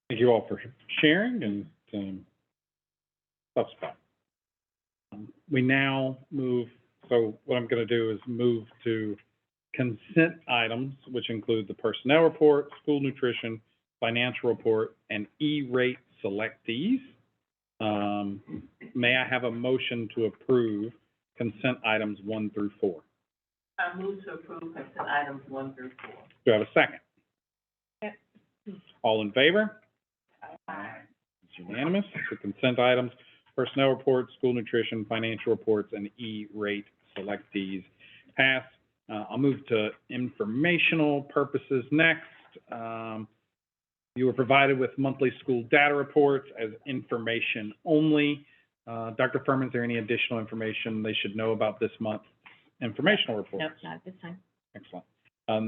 Thank you all for sharing, and tough spot. We now move, so what I'm going to do is move to consent items, which include the personnel report, school nutrition, financial report, and E-rate selectees. May I have a motion to approve consent items 1 through 4? I move to approve consent items 1 through 4. Do I have a second? Yes. All in favor? It's unanimous. So consent items, personnel reports, school nutrition, financial reports, and E-rate selectees pass. I'll move to informational purposes next. You were provided with monthly school data reports as information only. Dr. Furman, is there any additional information they should know about this month's informational reports? Nope, not at this time. Excellent.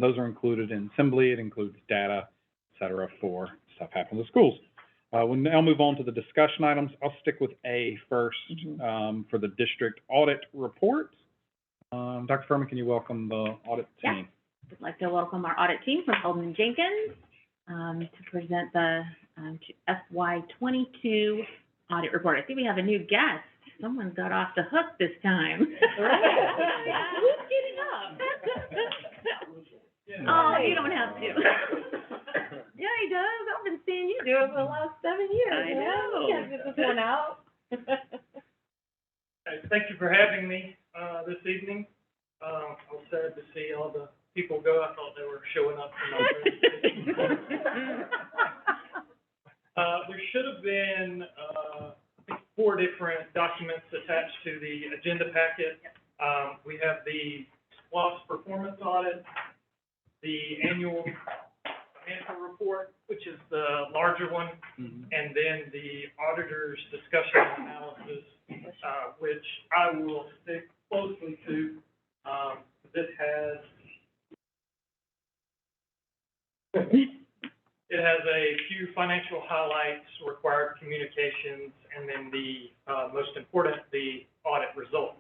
Those are included in Assembly. It includes data, et cetera, for stuff happening in the schools. We'll now move on to the discussion items. I'll stick with A first for the district audit report. Dr. Furman, can you welcome the audit team? I'd like to welcome our audit team from Holden Jenkins. to present the FY 22 audit report. I think we have a new guest. Someone got off the hook this time. Who's getting up? Oh, you don't have to. Yeah, he does. I've been seeing you do it for the last 7 years. I know. You can't get this one out. Thank you for having me, this evening. I was sad to see all the people go. I thought they were showing up for my presentation. There should have been, I think 4 different documents attached to the agenda packet. We have the SPLOS performance audit, the annual financial report, which is the larger one, and then the auditor's discussion and analysis, which I will stick closely to. This has, it has a few financial highlights, required communications, and then the most important, the audit results.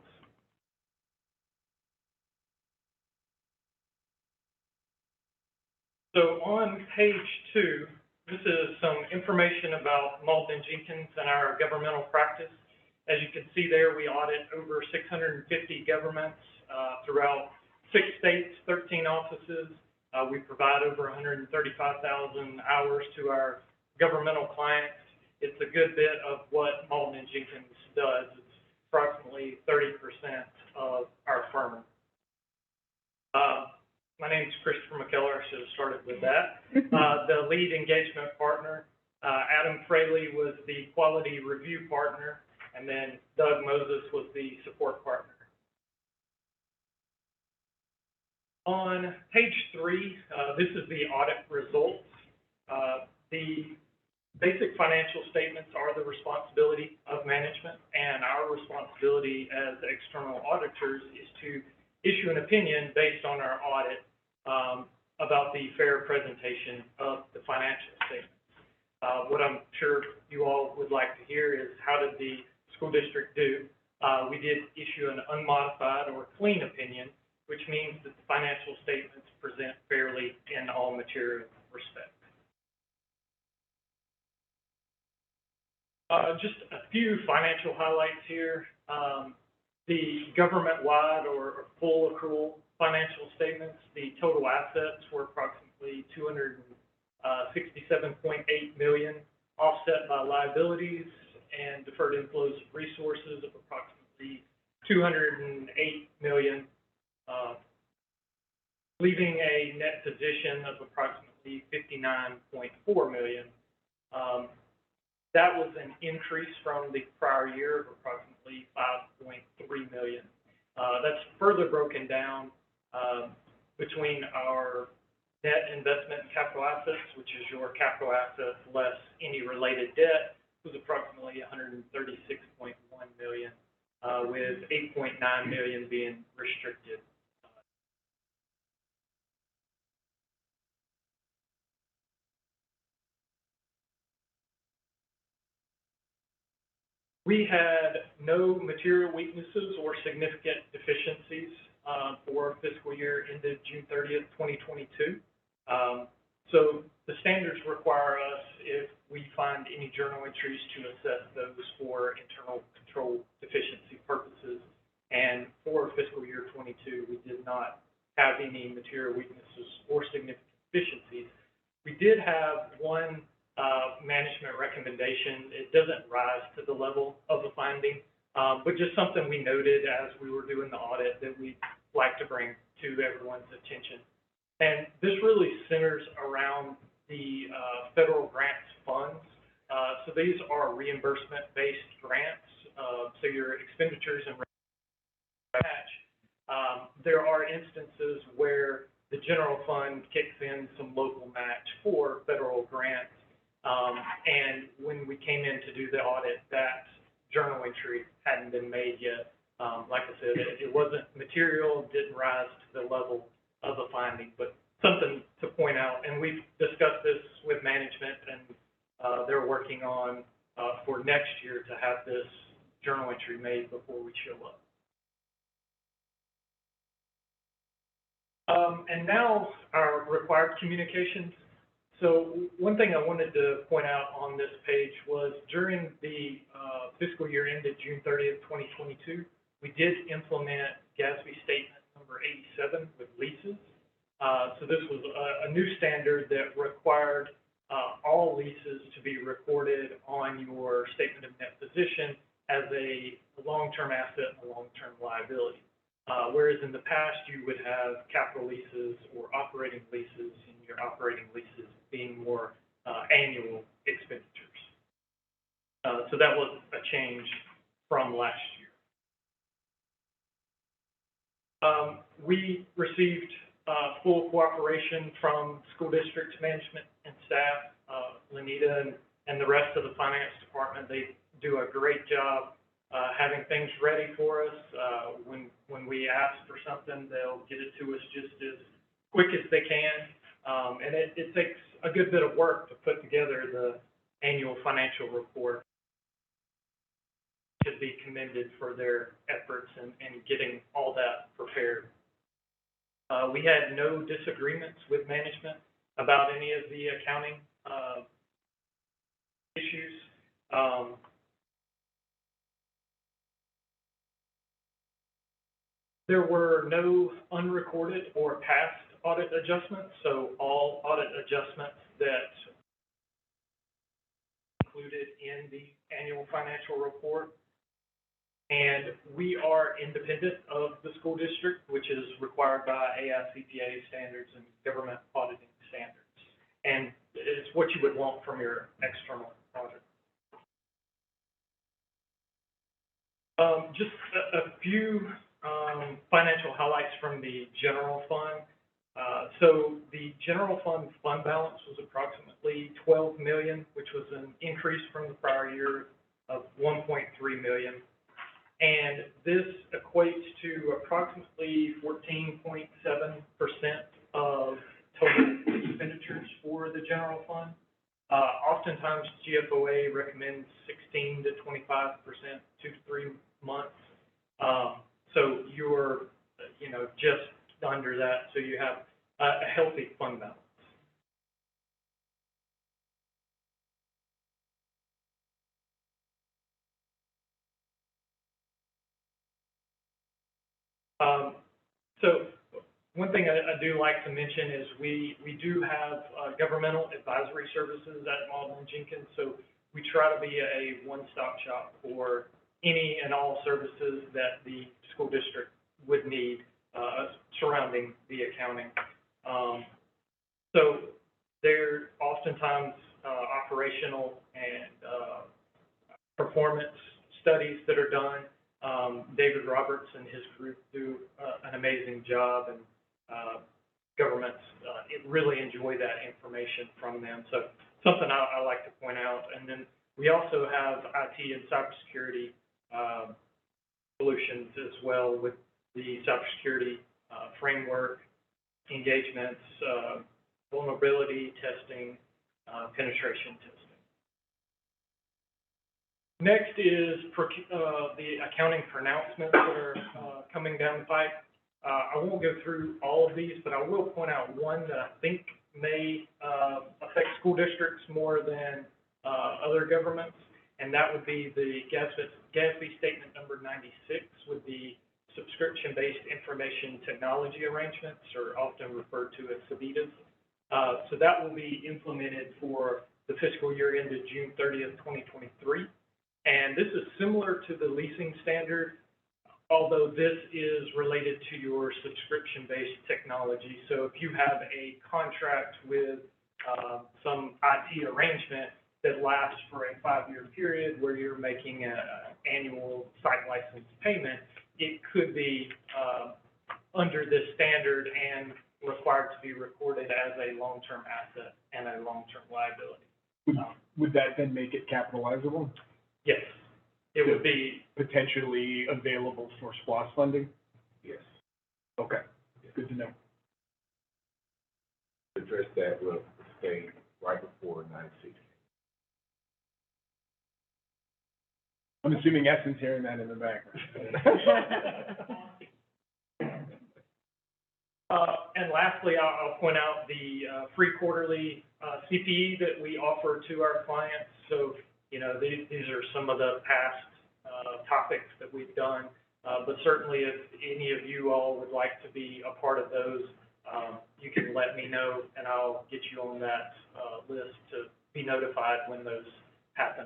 So on page 2, this is some information about Malden & Jenkins and our governmental practice. As you can see there, we audit over 650 governments throughout 6 states, 13 offices. We provide over 135,000 hours to our governmental clients. It's a good bit of what Malden & Jenkins does. It's approximately 30% of our firm. My name is Christopher McKellar. I should have started with that. The lead engagement partner, Adam Fraley, was the quality review partner, and then Doug Moses was the support partner. On page 3, this is the audit results. The basic financial statements are the responsibility of management, and our responsibility as external auditors is to issue an opinion based on our audit about the fair presentation of the financial statements. What I'm sure you all would like to hear is, how did the school district do? We did issue an unmodified or clean opinion, which means that the financial statements present fairly in all material respects. Just a few financial highlights here. The government-wide or full accrual financial statements, the total assets were approximately $267.8 million, offset by liabilities and deferred inflows of resources of approximately $208 million, leaving a net position of approximately $59.4 million. That was an increase from the prior year of approximately $5.3 million. That's further broken down between our net investment in capital assets, which is your capital assets less any related debt, was approximately $136.1 million, with $8.9 million being restricted. We had no material weaknesses or significant deficiencies for fiscal year ended June 30th, 2022. So the standards require us, if we find any journal entries, to assess those for internal control deficiency purposes. And for fiscal year 22, we did not have any material weaknesses or significant deficiencies. We did have one management recommendation. It doesn't rise to the level of a finding, but just something we noted as we were doing the audit that we'd like to bring to everyone's attention. And this really centers around the federal grants funds. So these are reimbursement-based grants, so your expenditures and match. There are instances where the general fund kicks in some local match for federal grants. And when we came in to do the audit, that journal entry hadn't been made yet. Like I said, it wasn't material, didn't rise to the level of a finding, but something to point out. And we've discussed this with management, and they're working on for next year to have this journal entry made before we show up. And now our required communications. So one thing I wanted to point out on this page was during the fiscal year ended June 30th, 2022, we did implement GASB statement number 87 with leases. So this was a new standard that required all leases to be recorded on your statement of net position as a long-term asset and a long-term liability. Whereas in the past, you would have capital leases or operating leases, and your operating leases being more annual expenditures. So that was a change from last year. We received full cooperation from school district management and staff, Lenita and the rest of the finance department. They do a great job having things ready for us. When we ask for something, they'll get it to us just as quick as they can. And it takes a good bit of work to put together the annual financial report. Should be commended for their efforts in getting all that prepared. We had no disagreements with management about any of the accounting issues. There were no unrecorded or past audit adjustments, so all audit adjustments that included in the annual financial report. And we are independent of the school district, which is required by AICPA standards and government auditing standards. And it's what you would want from your external audit. Just a few financial highlights from the general fund. So the general fund balance was approximately $12 million, which was an increase from the prior year of $1.3 million. And this equates to approximately 14.7% of total expenditures for the general fund. Oftentimes, GFOA recommends 16 to 25%, 2 to 3 months. So you're, just under that. So you have a healthy fund balance. So one thing I do like to mention is we do have governmental advisory services at Malden Jenkins. So we try to be a one-stop shop for any and all services that the school district would need surrounding the accounting. So there are oftentimes operational and performance studies that are done. David Roberts and his group do an amazing job, and governments really enjoy that information from them. So something I like to point out. And then we also have IT and cybersecurity solutions as well with the cybersecurity framework, engagements, vulnerability testing, penetration testing. Next is the accounting pronouncements that are coming down the pipe. I won't go through all of these, but I will point out one that I think may affect school districts more than other governments, and that would be the GASB statement number 96 with the subscription-based information technology arrangements, or often referred to as SBITAs. So that will be implemented for the fiscal year ended June 30th, 2023. And this is similar to the leasing standard, although this is related to your subscription-based technology. So if you have a contract with some IT arrangement that lasts for a 5-year period where you're making an annual site license payment, it could be under this standard and required to be recorded as a long-term asset and a long-term liability. Would that then make it capitalizable? Yes, it would be. Potentially available for SPLOST funding? Yes. Okay, good to know. Address that with the state right before 96. I'm assuming Essence hearing that in the background. And lastly, I'll point out the free quarterly CPE that we offer to our clients. So, you know, these are some of the past topics that we've done. But certainly if any of you all would like to be a part of those, you can let me know and I'll get you on that list to be notified when those happen.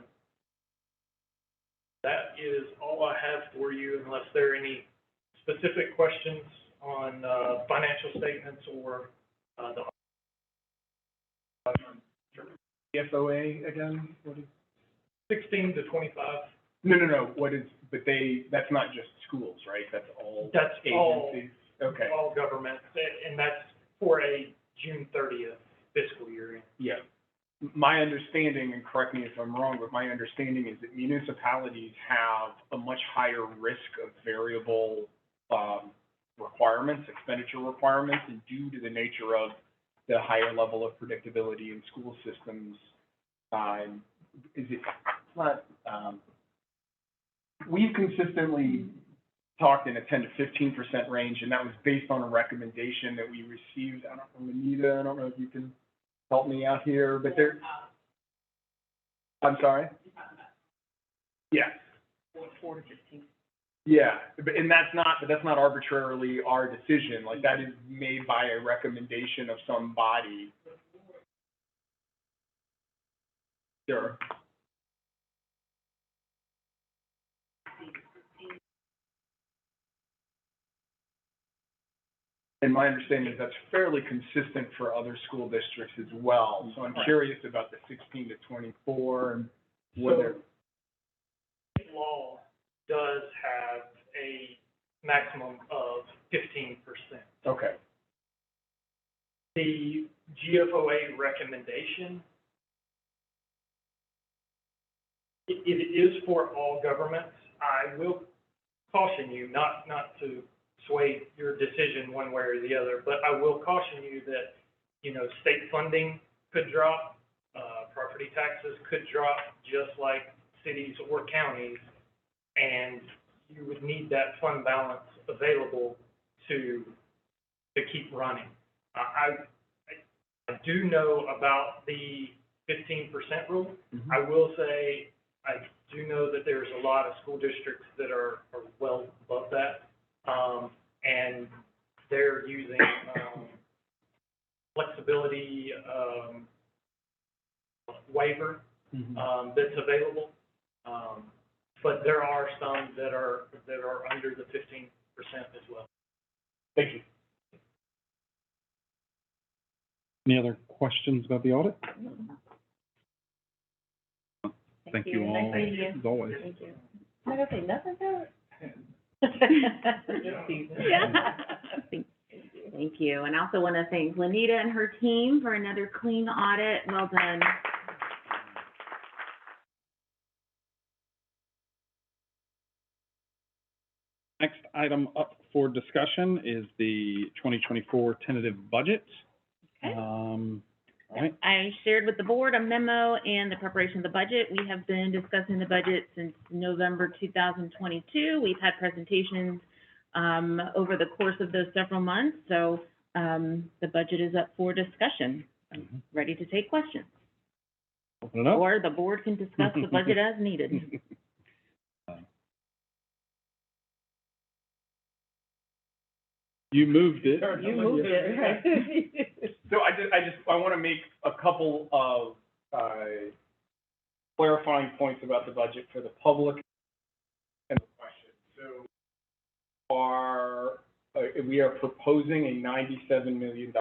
That is all I have for you, unless there are any specific questions on financial statements or the FOA again? What is? 16 to 25. No. What is, but that's not just schools, right? That's all That's agencies? Okay. all governments, and that's for a June 30th fiscal year. Yeah. My understanding, and correct me if I'm wrong, but my understanding is that municipalities have a much higher risk of variable requirements, expenditure requirements, and due to the nature of the higher level of predictability in school systems, we've consistently talked in a 10 to 15% range, and that was based on a recommendation that we received. I don't know, Anita, I don't know if you can help me out here, but I'm sorry? Yeah. 4 to 15. Yeah, but that's not arbitrarily our decision. Like, that is made by a recommendation of some body. Sure. And my understanding is that's fairly consistent for other school districts as well. So I'm curious about the 16 to 24 and whether. State law does have a maximum of 15%. Okay. The GFOA recommendation, it is for all governments. I will caution you not to sway your decision one way or the other, but I will caution you that, you know, state funding could drop, property taxes could drop, just like cities or counties, and you would need that fund balance available to keep running. I do know about the 15% rule. Mm-hmm. I will say I do know that there's a lot of school districts that are well above that. And they're using flexibility waiver that's available. But there are some that are under the 15% as well. Thank you. Any other questions about the audit? Thank you all, Nice meeting you. as always. Thank you. I'm not gonna say nothing to it. Thank you. And I also want to thank Lanita and her team for another clean audit. Well done. Next item up for discussion is the 2024 tentative budget. Okay. All right. I shared with the board a memo and the preparation of the budget. We have been discussing the budget since November 2022. We've had presentations over the course of those several months. So the budget is up for discussion. I'm ready to take questions. Open it up. Or the board can discuss the budget as needed. You moved it. You moved it, right? So I want to make a couple of clarifying points about the budget for the public and the question. So we are proposing a $97 million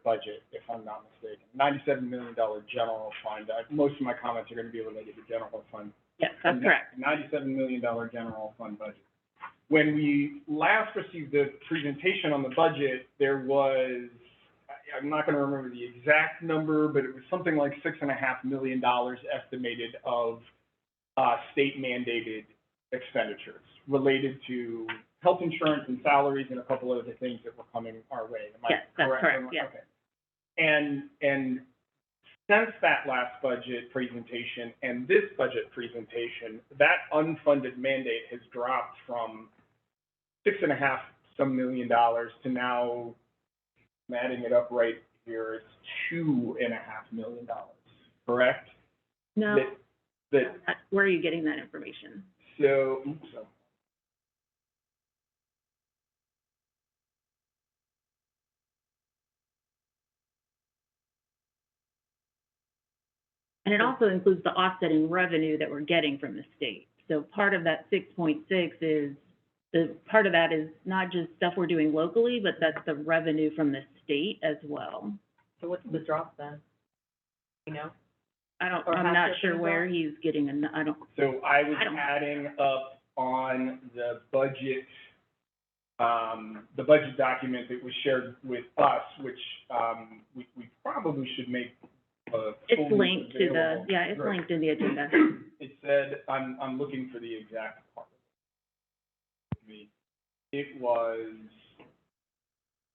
budget, if I'm not mistaken. $97 million general fund. Most of my comments are going to be related to general fund. Yes, that's correct. $97 million general fund budget. When we last received the presentation on the budget, there was, I'm not going to remember the exact number, but it was something like $6.5 million estimated of state mandated expenditures related to health insurance and salaries and a couple of other things that were coming our way. Am I Yes, that's correct, yes. Okay. And since that last budget presentation and this budget presentation, that unfunded mandate has dropped from $6.5 million to now I'm adding it up right here, it's $2.5 million, correct? No, That, where are you getting that information? so, And it also includes the offsetting revenue that we're getting from the state. So part of that 6.6 is, part of that is not just stuff we're doing locally, but that's the revenue from the state as well. So what's the drop then? You know? Or I'm half not the sure thing where drop? he's getting, I don't. so I was I don't- adding up on the budget document that was shared with us, which, we probably should make, It's fully linked to the, available. yeah, it's Right. linked in the agenda. It said, I'm looking for the exact part. It was,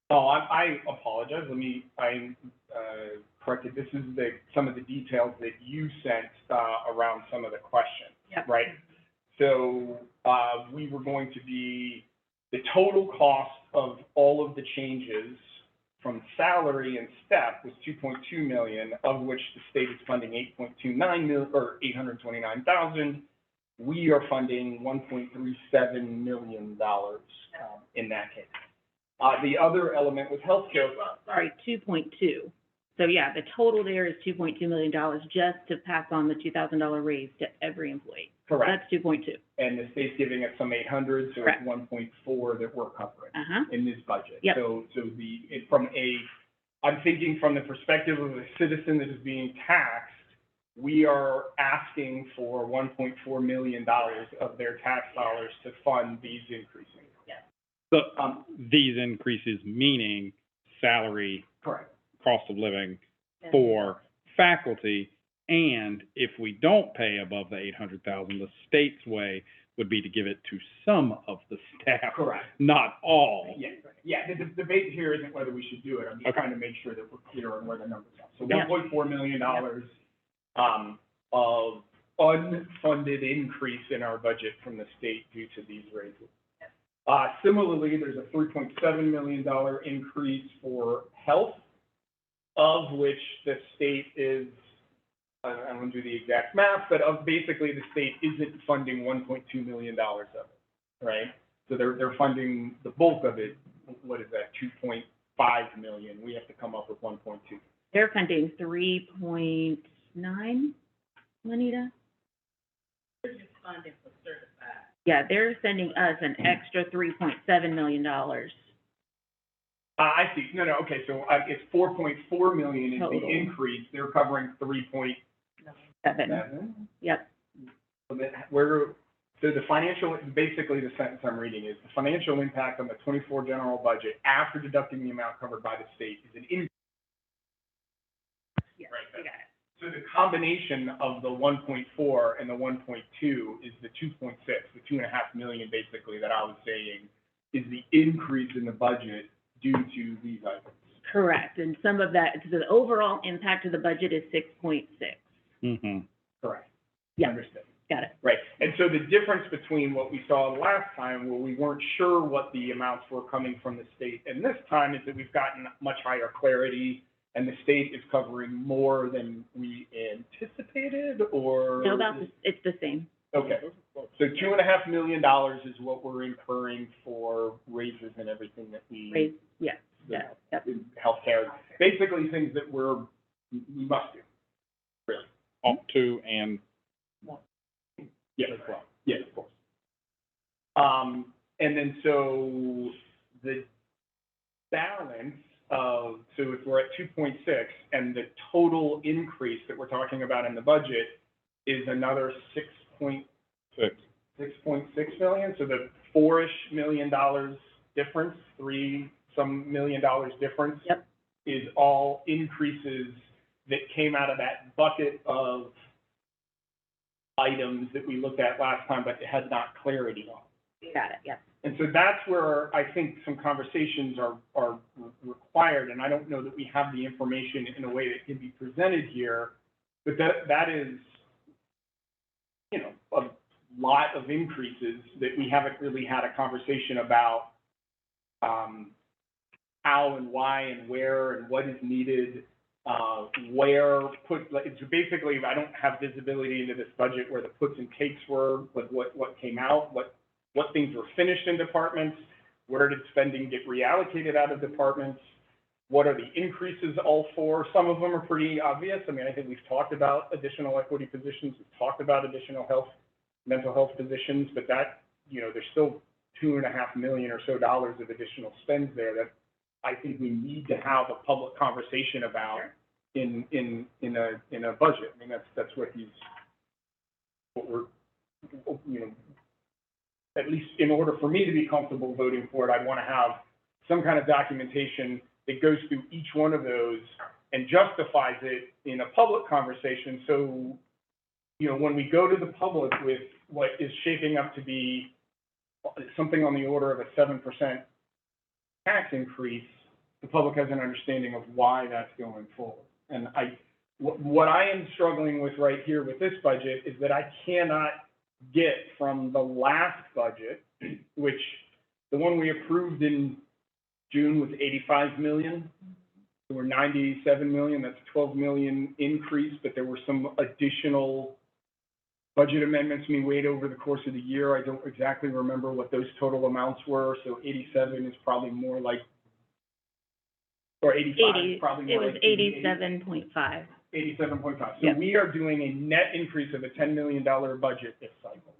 I apologize, I corrected, this is some of the details that you sent, around some of the questions. Yep. Right? So, we were going to be, the total cost of all of the changes from salary and step was $2.2 million, of which the state is funding $8.29 million, or $829,000. We are funding $1.37 million, in that case. The other element was healthcare. Sorry, 2.2. So yeah, the total there is $2.2 million just to pass on the $2,000 raise to every employee. Correct. That's 2.2. And the state's giving us some 800, so Correct. it's 1.4 that we're covering Uh-huh. in this budget. Yep. So I'm thinking from the perspective of a citizen that is being taxed, we are asking for $1.4 million of their tax dollars to fund these increases. So, these increases meaning salary, Correct. cost of living for faculty, and if we don't pay above the 800,000, the state's way would be to give it to some of the staff. Correct. Not all. Yeah, the debate here isn't whether we should do it, I'm just Okay. trying to make sure that we're clear on where the numbers are. So Yeah. $1.4 million, of unfunded increase in our budget from the state due to these raises. Similarly, there's a $3.7 million increase for health, of which the state is, I don't want to do the exact math, but basically the state isn't funding $1.2 million of it, right? So they're funding the bulk of it. What is that, 2.5 million? We have to come up with 1.2. They're funding 3.9, Juanita? We're just funding for certified. Yeah, they're sending us an extra $3.7 million. I see. No, okay, so it's 4.4 million is the Total. increase. They're covering 3.7. 7. Yep. So the financial, basically the sentence I'm reading is, the financial impact on the 24 general budget after deducting the amount covered by the state is an increase. Yes, Right. you got it. So the combination of the 1.4 and the 1.2 is the 2.6, the 2.5 million basically that I was saying is the increase in the budget due to these items. Correct, and some of that, so the overall impact of the budget is 6.6. Mm-hmm. Correct. Yeah. Understood. Got it. Right, and so the difference between what we saw last time, where we weren't sure what the amounts were coming from the state, and this time is that we've gotten much higher clarity, and the state is covering more than we anticipated, or? No, it's the same. Okay, so $2.5 million is what we're incurring for raises and everything that we. Raise, yeah, yeah, yep. In healthcare, basically things that we must do, really. Up to and Yes, as well. Yes, of course. And then so the balance of, so if we're at 2.6 and the total increase that we're talking about in the budget is another 6.6 million, so the $4-ish million difference, $3-some million difference. Yep. Is all increases that came out of that bucket of items that we looked at last time, but it had not clarity on. Got it, yep. And so that's where I think some conversations are required, and I don't know that we have the information in a way that can be presented here, but that is, you know, a lot of increases that we haven't really had a conversation about, how and why and where and what is needed, so basically, I don't have visibility into this budget where the puts and takes were, like what came out, what things were finished in departments, where did spending get reallocated out of departments, what are the increases all for? Some of them are pretty obvious. I mean, I think we've talked about additional equity positions, we've talked about additional mental health positions, but that, there's still $2.5 million or so of additional spends there that I think we need to have a public conversation about in a budget. I mean, that's what we're, at least in order for me to be comfortable voting for it, I'd want to have some kind of documentation that goes through each one of those and justifies it in a public conversation. So, when we go to the public with what is shaping up to be something on the order of a 7% tax increase, the public has an understanding of why that's going forward. And what I am struggling with right here with this budget is that I cannot get from the last budget, which the one we approved in June was 85 million. There were 97 million, that's a 12 million increase, but there were some additional budget amendments we made over the course of the year. I don't exactly remember what those total amounts were, so 87 is probably more like, or 85 is probably more like 87.5. 87.5. So Yep. we are doing a net increase of a $10 million budget this cycle.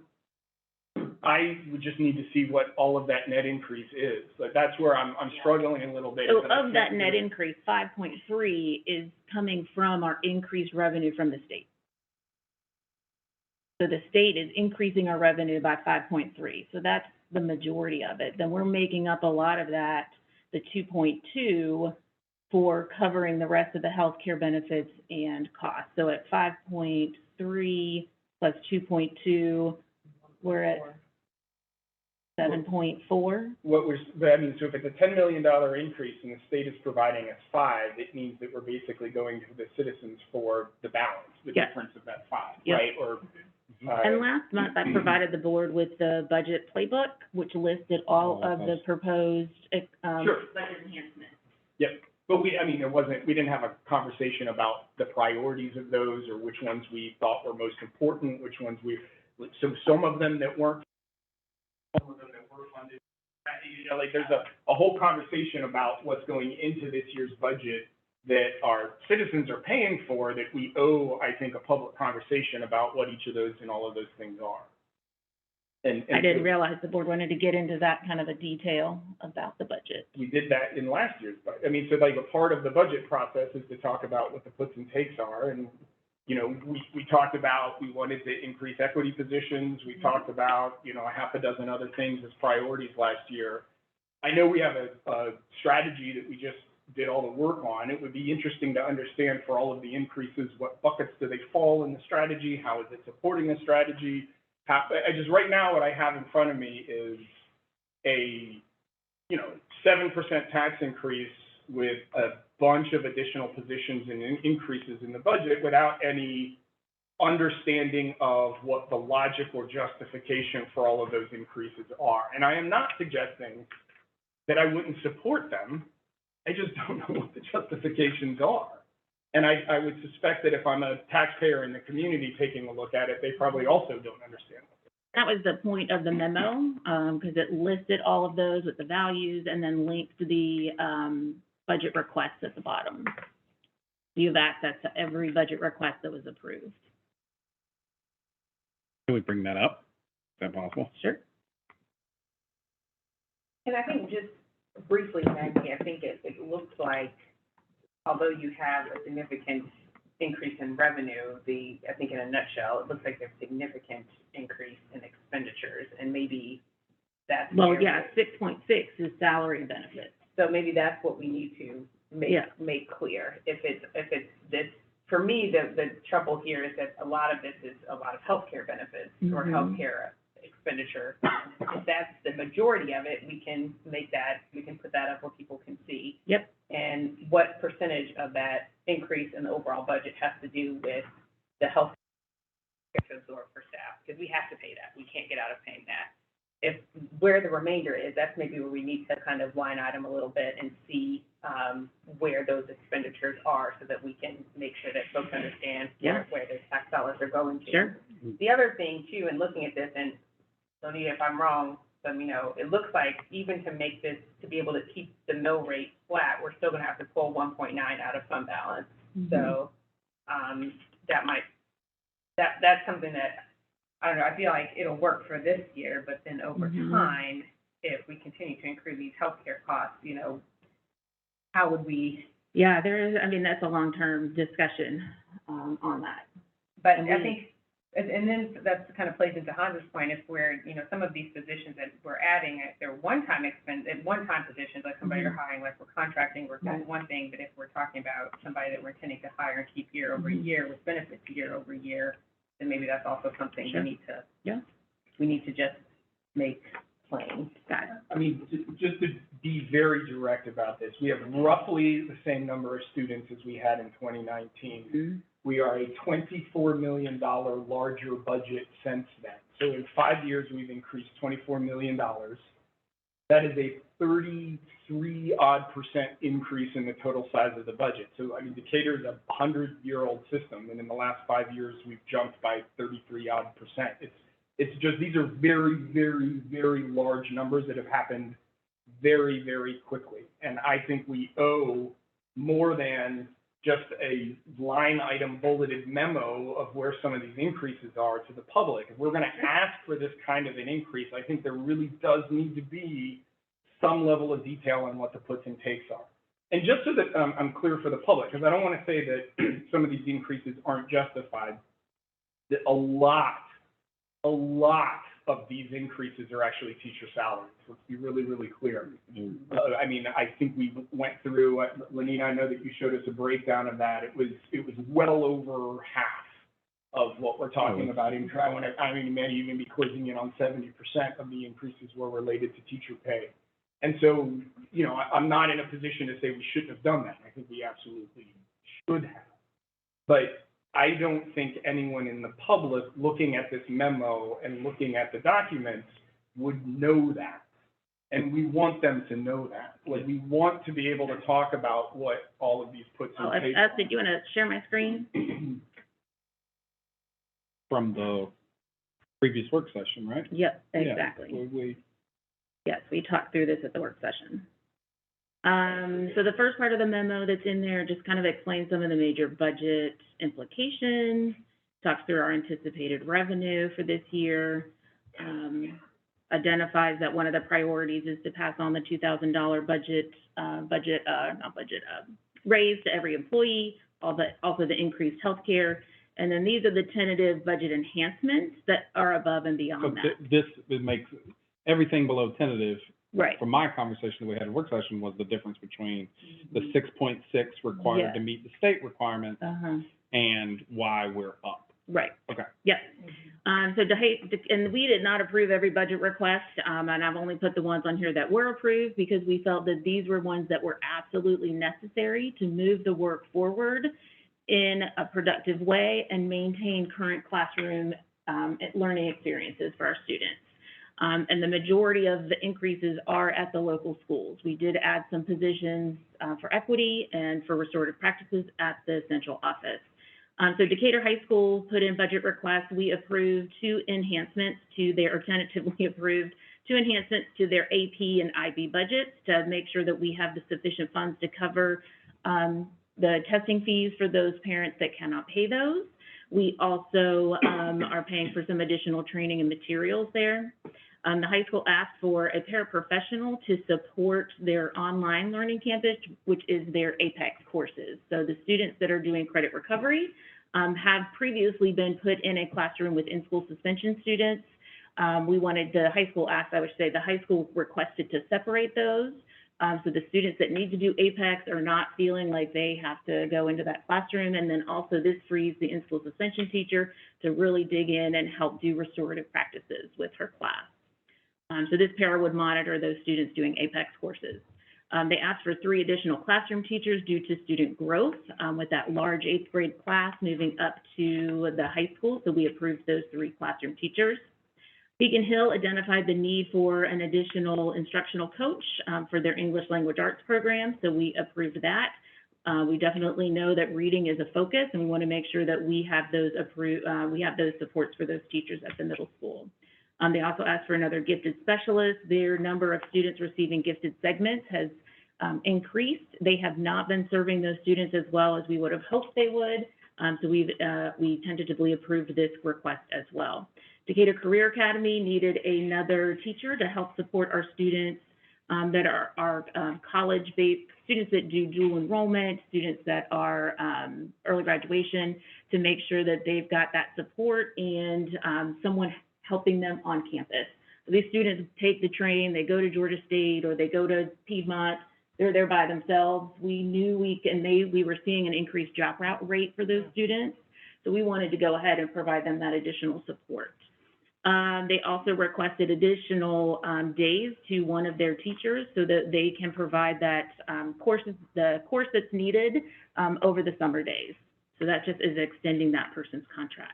I would just need to see what all of that net increase is. But that's where I'm struggling a little bit. So of that net increase, 5.3 is coming from our increased revenue from the state. So the state is increasing our revenue by 5.3. So that's the majority of it. Then we're making up a lot of that, the 2.2, for covering the rest of the healthcare benefits and costs. So at 5.3 plus 2.2, we're at 7.4. So if it's a $10 million increase and the state is providing us 5, it means that we're basically going to the citizens for the balance, the Yes. difference of that 5, Yep. right? Or And last month, I provided the board with the budget playbook, which listed all of the proposed, Sure. budget enhancements. Yep, but we didn't have a conversation about the priorities of those or which ones we thought were most important, so some of them that weren't, some of them that were funded. There's a whole conversation about what's going into this year's budget that our citizens are paying for, that we owe, I think, a public conversation about what each of those and all of those things are. And I didn't realize the board wanted to get into that kind of a detail about the budget. we did that in last year's budget. I mean, so like a part of the budget process is to talk about what the puts and takes are. And, we talked about, we wanted to increase equity positions. We talked about, a half a dozen other things as priorities last year. I know we have a strategy that we just did all the work on. It would be interesting to understand for all of the increases, what buckets do they fall in the strategy? How is it supporting the strategy? Right now, what I have in front of me is a, 7% tax increase with a bunch of additional positions and increases in the budget without any understanding of what the logic or justification for all of those increases are. And I am not suggesting that I wouldn't support them. I just don't know what the justifications are. And I would suspect that if I'm a taxpayer in the community taking a look at it, they probably also don't understand. That was the point of the memo, because it listed all of those with the values and then linked the budget requests at the bottom. You have access to every budget request that was approved. Can we bring that up? Is that possible? Sure. And I think just briefly, Maggie, I think it looks like, although you have a significant increase in revenue, I think in a nutshell, it looks like there's significant increase in expenditures, and maybe that's. Well, yeah, 6.6 is salary and benefits. So maybe that's what we need to make clear. If it's this, for me, the trouble here is that a lot of this is a lot of healthcare benefits or Mhm. healthcare expenditure. If that's the majority of it, we can put that up where people can see. Yep. And what percentage of that increase in the overall budget has to do with the health to absorb for staff, because we have to pay that. We can't get out of paying that. if, where the remainder is, that's maybe where we need to kind of line item a little bit and see, where those expenditures are so that we can make sure that folks understand where their tax dollars are going to. Sure. The other thing too, in looking at this, and Sonia, if I'm wrong, let me know, it looks like even to make this, to be able to keep the mill rate flat, we're still gonna have to pull 1.9 out of fund balance. So, that's something that, I don't know, I feel like it'll work for this year, but then over time, if we continue to increase these healthcare costs, you know, how would we? Yeah, there is, I mean, that's a long-term discussion, on that. But And I we- think, and then that's kind of plays into Hans's point, if we're, you know, some of these positions that we're adding, if they're one-time positions, like somebody you're hiring, like we're contracting, we're doing one thing, but if we're talking about somebody that we're intending to hire and keep year over year with benefits year over year, then maybe that's also something Sure. we need to just make plain. Got it. I mean, just to be very direct about this, we have roughly the same number of students as we had in 2019. We are a $24 million larger budget since then. So in 5 years, we've increased $24 million. That is a 33-odd% increase in the total size of the budget. So, I mean, Decatur is a 100-year-old system, and in the last 5 years, we've jumped by 33-odd%. It's just, these are very, very, very large numbers that have happened very, very quickly. And I think we owe more than just a line item bulleted memo of where some of these increases are to the public. If we're gonna ask for this kind of an increase, I think there really does need to be some level of detail on what the puts and takes are. And just so that I'm clear for the public, because I don't wanna say that some of these increases aren't justified, that a lot of these increases are actually teacher salaries. Let's be really, really clear. I mean, I think we went through, Lenina, I know that you showed us a breakdown of that. It was well over half of what we're talking about. I mean, maybe even be closing in on 70% of the increases were related to teacher pay. And so, you know, I'm not in a position to say we shouldn't have done that. I think we absolutely should have. But I don't think anyone in the public looking at this memo and looking at the documents would know that. And we want them to know that. Like, we want to be able to talk about what all of these puts and takes are. Do you want to share my screen? From the previous work session, right? Yep, exactly. Yeah, Yes, we talked through this at the work session. So the first part of the memo that's in there just kind of explains some of the major budget implications, talks through our anticipated revenue for this year, identifies that one of the priorities is to pass on the $2,000 raise to every employee, also the increased healthcare. And then these are the tentative budget enhancements that are above and beyond that. It makes everything below tentative. Right. From my conversation we had at work session was the difference between the 6.6 required to meet the state requirements and why we're up. Right. Okay. Yep. And we did not approve every budget request, and I've only put the ones on here that were approved because we felt that these were ones that were absolutely necessary to move the work forward in a productive way and maintain current classroom learning experiences for our students. And the majority of the increases are at the local schools. We did add some positions for equity and for restorative practices at the central office. So Decatur High School put in budget requests. We approved tentatively approved two enhancements to their AP and IB budgets to make sure that we have the sufficient funds to cover the testing fees for those parents that cannot pay those. We also are paying for some additional training and materials there. The high school asked for a paraprofessional to support their online learning campus, which is their APEX courses. So the students that are doing credit recovery have previously been put in a classroom with in-school suspension students. The high school requested to separate those. So the students that need to do APEX are not feeling like they have to go into that classroom. And then also this frees the in-school suspension teacher to really dig in and help do restorative practices with her class. So this para would monitor those students doing APEX courses. They asked for 3 additional classroom teachers due to student growth with that large 8th grade class moving up to the high school. So we approved those 3 classroom teachers. Beacon Hill identified the need for an additional instructional coach for their English language arts program, so we approved that. We definitely know that reading is a focus, and we want to make sure that we have those supports for those teachers at the middle school. They also asked for another gifted specialist. Their number of students receiving gifted segments has increased. They have not been serving those students as well as we would have hoped they would. So we tentatively approved this request as well. Decatur Career Academy needed another teacher to help support our students that are college-based, students that do dual enrollment, students that are early graduation, to make sure that they've got that support and someone helping them on campus. So these students take the train, they go to Georgia State or they go to Piedmont, they're there by themselves. We knew we were seeing an increased dropout rate for those students, so we wanted to go ahead and provide them that additional support. They also requested additional days to one of their teachers so that they can provide that the course that's needed over the summer days. So that just is extending that person's contract.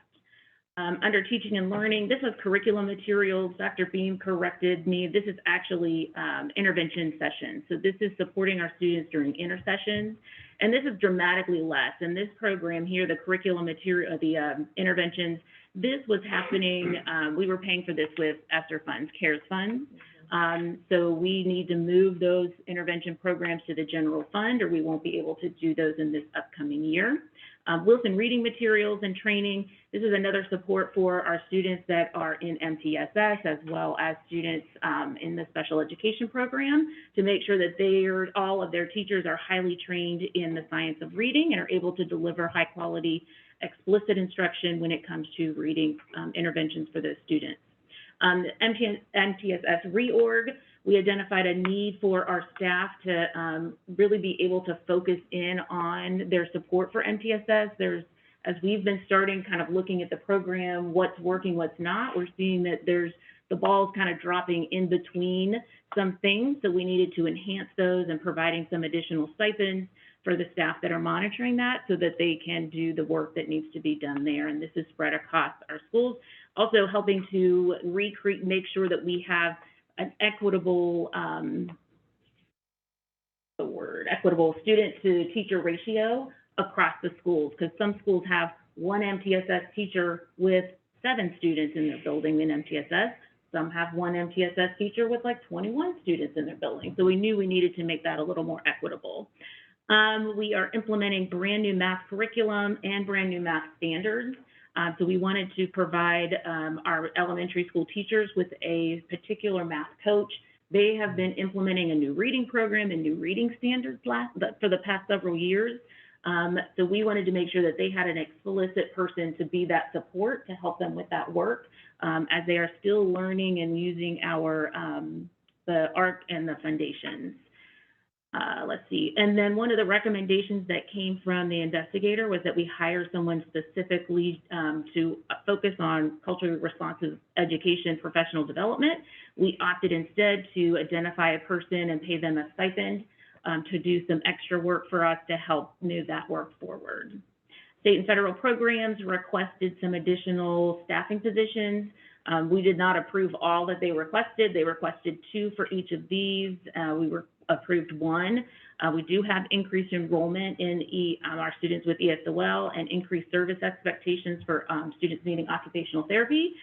Under teaching and learning, this is curriculum materials. Dr. Beam corrected me. This is actually intervention sessions. So this is supporting our students during intersessions, and this is dramatically less. In this program here, the curriculum material, the interventions, this was happening, we were paying for this with ESSER funds, CARES funds. So we need to move those intervention programs to the general fund, or we won't be able to do those in this upcoming year. Wilson reading materials and training. This is another support for our students that are in MTSS, as well as students in the special education program, to make sure that all of their teachers are highly trained in the science of reading and are able to deliver high quality explicit instruction when it comes to reading interventions for those students. MTSS reorg, we identified a need for our staff to really be able to focus in on their support for MTSS. As we've been starting kind of looking at the program, what's working, what's not, we're seeing that the ball's kind of dropping in between some things, so we needed to enhance those and providing some additional stipends for the staff that are monitoring that so that they can do the work that needs to be done there. And this is spread across our schools. Also helping to make sure that we have an equitable, equitable student to teacher ratio across the schools, because some schools have one MTSS teacher with 7 students in their building in MTSS. Some have one MTSS teacher with like 21 students in their building. So we knew we needed to make that a little more equitable. We are implementing brand new math curriculum and brand new math standards. So we wanted to provide our elementary school teachers with a particular math coach. They have been implementing a new reading program and new reading standards for the past several years. So we wanted to make sure that they had an explicit person to be that support to help them with that work as they are still learning and using our the ARC and the foundations. Let's see. And then one of the recommendations that came from the investigator was that we hire someone specifically to focus on culturally responsive education, professional development. We opted instead to identify a person and pay them a stipend to do some extra work for us to help move that work forward. State and federal programs requested some additional staffing positions. We did not approve all that they requested. They requested 2 for each of these. We approved 1. We do have increased enrollment in our students with ESOL and increased service expectations for students needing occupational therapy.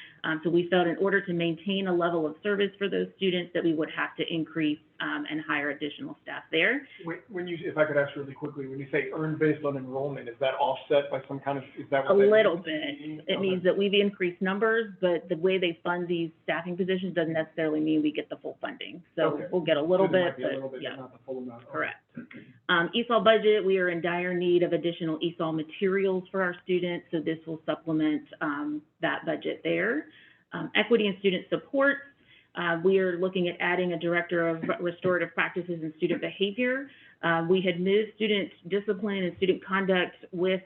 So we felt in order to maintain a level of service for those students that we would have to increase and hire additional staff there. If I could ask really quickly, when you say earned based on enrollment, is that offset by some kind of, is that what A that little means? bit. It means that we've increased numbers, but the way they fund these staffing positions doesn't necessarily mean we get the full funding. So we'll get a little bit, but yeah. Not the full amount. Correct. ESOL budget, we are in dire need of additional ESOL materials for our students, so this will supplement that budget there. Equity and student support, we are looking at adding a director of restorative practices and student behavior. We had moved student discipline and student conduct with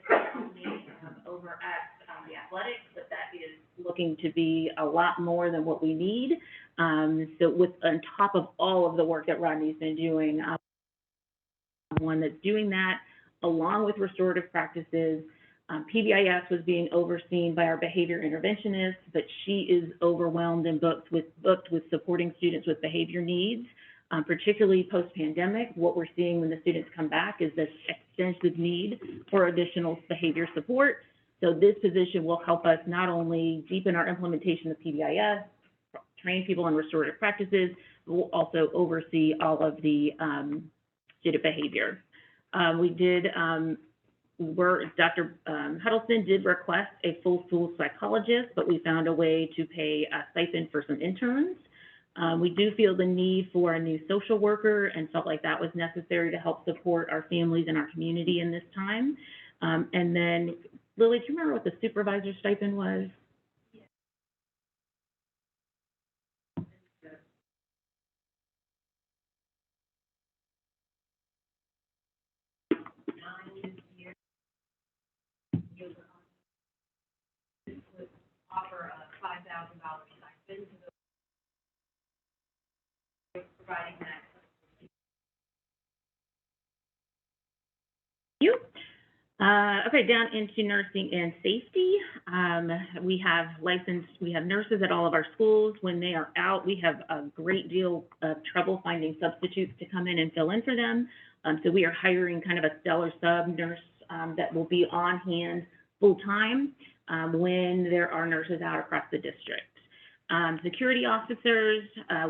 over at the athletics, but that is looking to be a lot more than what we need. So on top of all of the work that Rodney's been doing, one that's doing that along with restorative practices, PBIS was being overseen by our behavior interventionist, but she is overwhelmed and booked with supporting students with behavior needs, particularly post-pandemic. What we're seeing when the students come back is this extensive need for additional behavior support. So this position will help us not only deepen our implementation of PBIS, train people in restorative practices, but we'll also oversee all of the student behavior. Dr. Huddleston did request a full school psychologist, but we found a way to pay a stipend for some interns. We do feel the need for a new social worker and felt like that was necessary to help support our families and our community in this time. And then, Lily, do you remember what the supervisor stipend was? Offer a $5,000 stipend to those providing that. You. Okay, down into nursing and safety. We have nurses at all of our schools. When they are out, we have a great deal of trouble finding substitutes to come in and fill in for them. So we are hiring kind of a stellar sub nurse that will be on hand full time when there are nurses out across the district. Security officers,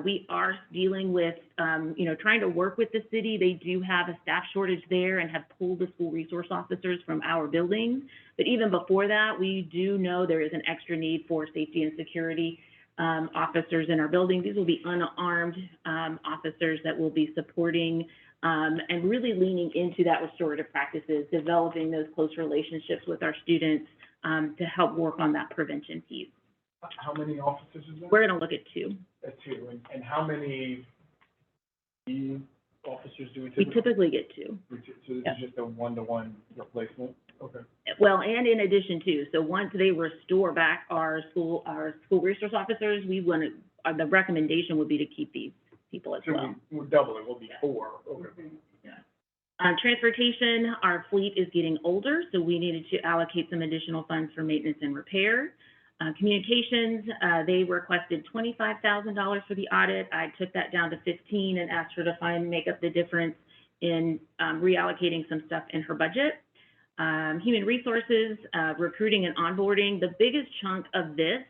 we are dealing with, trying to work with the city. They do have a staff shortage there and have pulled the school resource officers from our buildings. But even before that, we do know there is an extra need for safety and security officers in our buildings. These will be unarmed officers that will be supporting and really leaning into that restorative practices, developing those close relationships with our students to help work on that prevention piece. How many officers is that? We're going to look at two. At two, and how many officers do we We typically? typically get two. So this Yeah. is just a one-to-one replacement? Okay. Well, and in addition to, so once they restore back our school resource officers, we want to, the recommendation would be to keep these people as well. So we'll double it, we'll be four, okay. Transportation, our fleet is getting older, so we needed to allocate some additional funds for maintenance and repair. Communications, they requested $25,000 for the audit. I took that down to 15 and asked her to make up the difference in reallocating some stuff in her budget. Human resources, recruiting and onboarding. The biggest chunk of this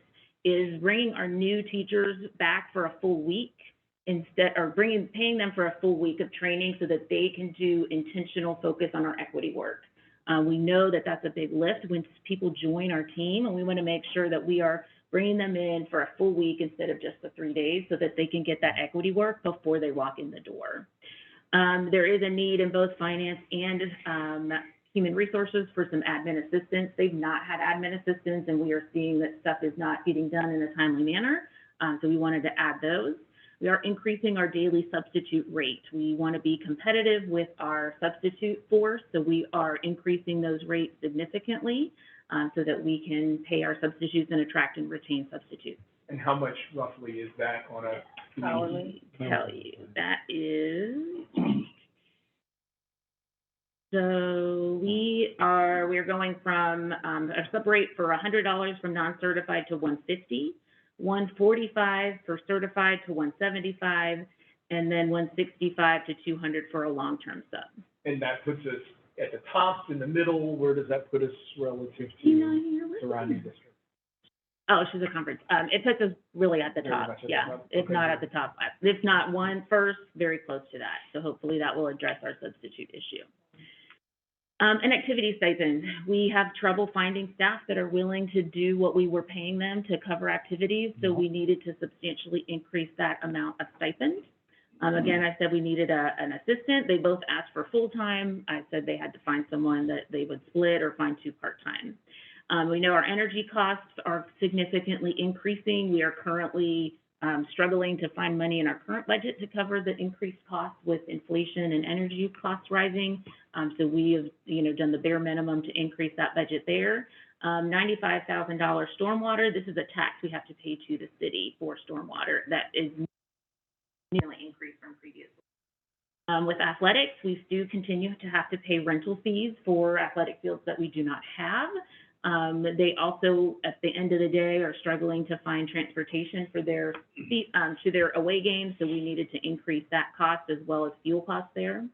is bringing our new teachers back for a full week paying them for a full week of training so that they can do intentional focus on our equity work. We know that that's a big lift when people join our team, and we want to make sure that we are bringing them in for a full week instead of just the 3 days so that they can get that equity work before they walk in the door. There is a need in both finance and human resources for some admin assistance. They've not had admin assistance, and we are seeing that stuff is not getting done in a timely manner, so we wanted to add those. We are increasing our daily substitute rate. We want to be competitive with our substitute force, so we are increasing those rates significantly so that we can pay our substitutes and attract and retain substitutes. And how much roughly is that on a? Let me tell you, that is, so we're going from a sub rate for $100 from non-certified to $150. $145 for certified to $175, and then $165 to $200 for a long-term sub. And that puts us at the top, in the middle, where does that put us relative to surrounding districts? Oh, she's a conference. It puts us really at the Very top, much at the yeah. top. If Okay, not good. at the top, if not first, very close to that. So hopefully that will address our substitute issue. An activity stipend. We have trouble finding staff that are willing to do what we were paying them to cover activities, so we needed to substantially increase that amount of stipend. Again, I said we needed an assistant. They both asked for full-time. I said they had to find someone that they would split or find two part-time. We know our energy costs are significantly increasing. We are currently struggling to find money in our current budget to cover the increased costs with inflation and energy costs rising. So we have, done the bare minimum to increase that budget there. $95,000 stormwater. This is a tax we have to pay to the city for stormwater that is nearly increased from previous. With athletics, we do continue to have to pay rental fees for athletic fields that we do not have. They also, at the end of the day, are struggling to find transportation for their to their away games, so we needed to increase that cost as well as fuel costs there.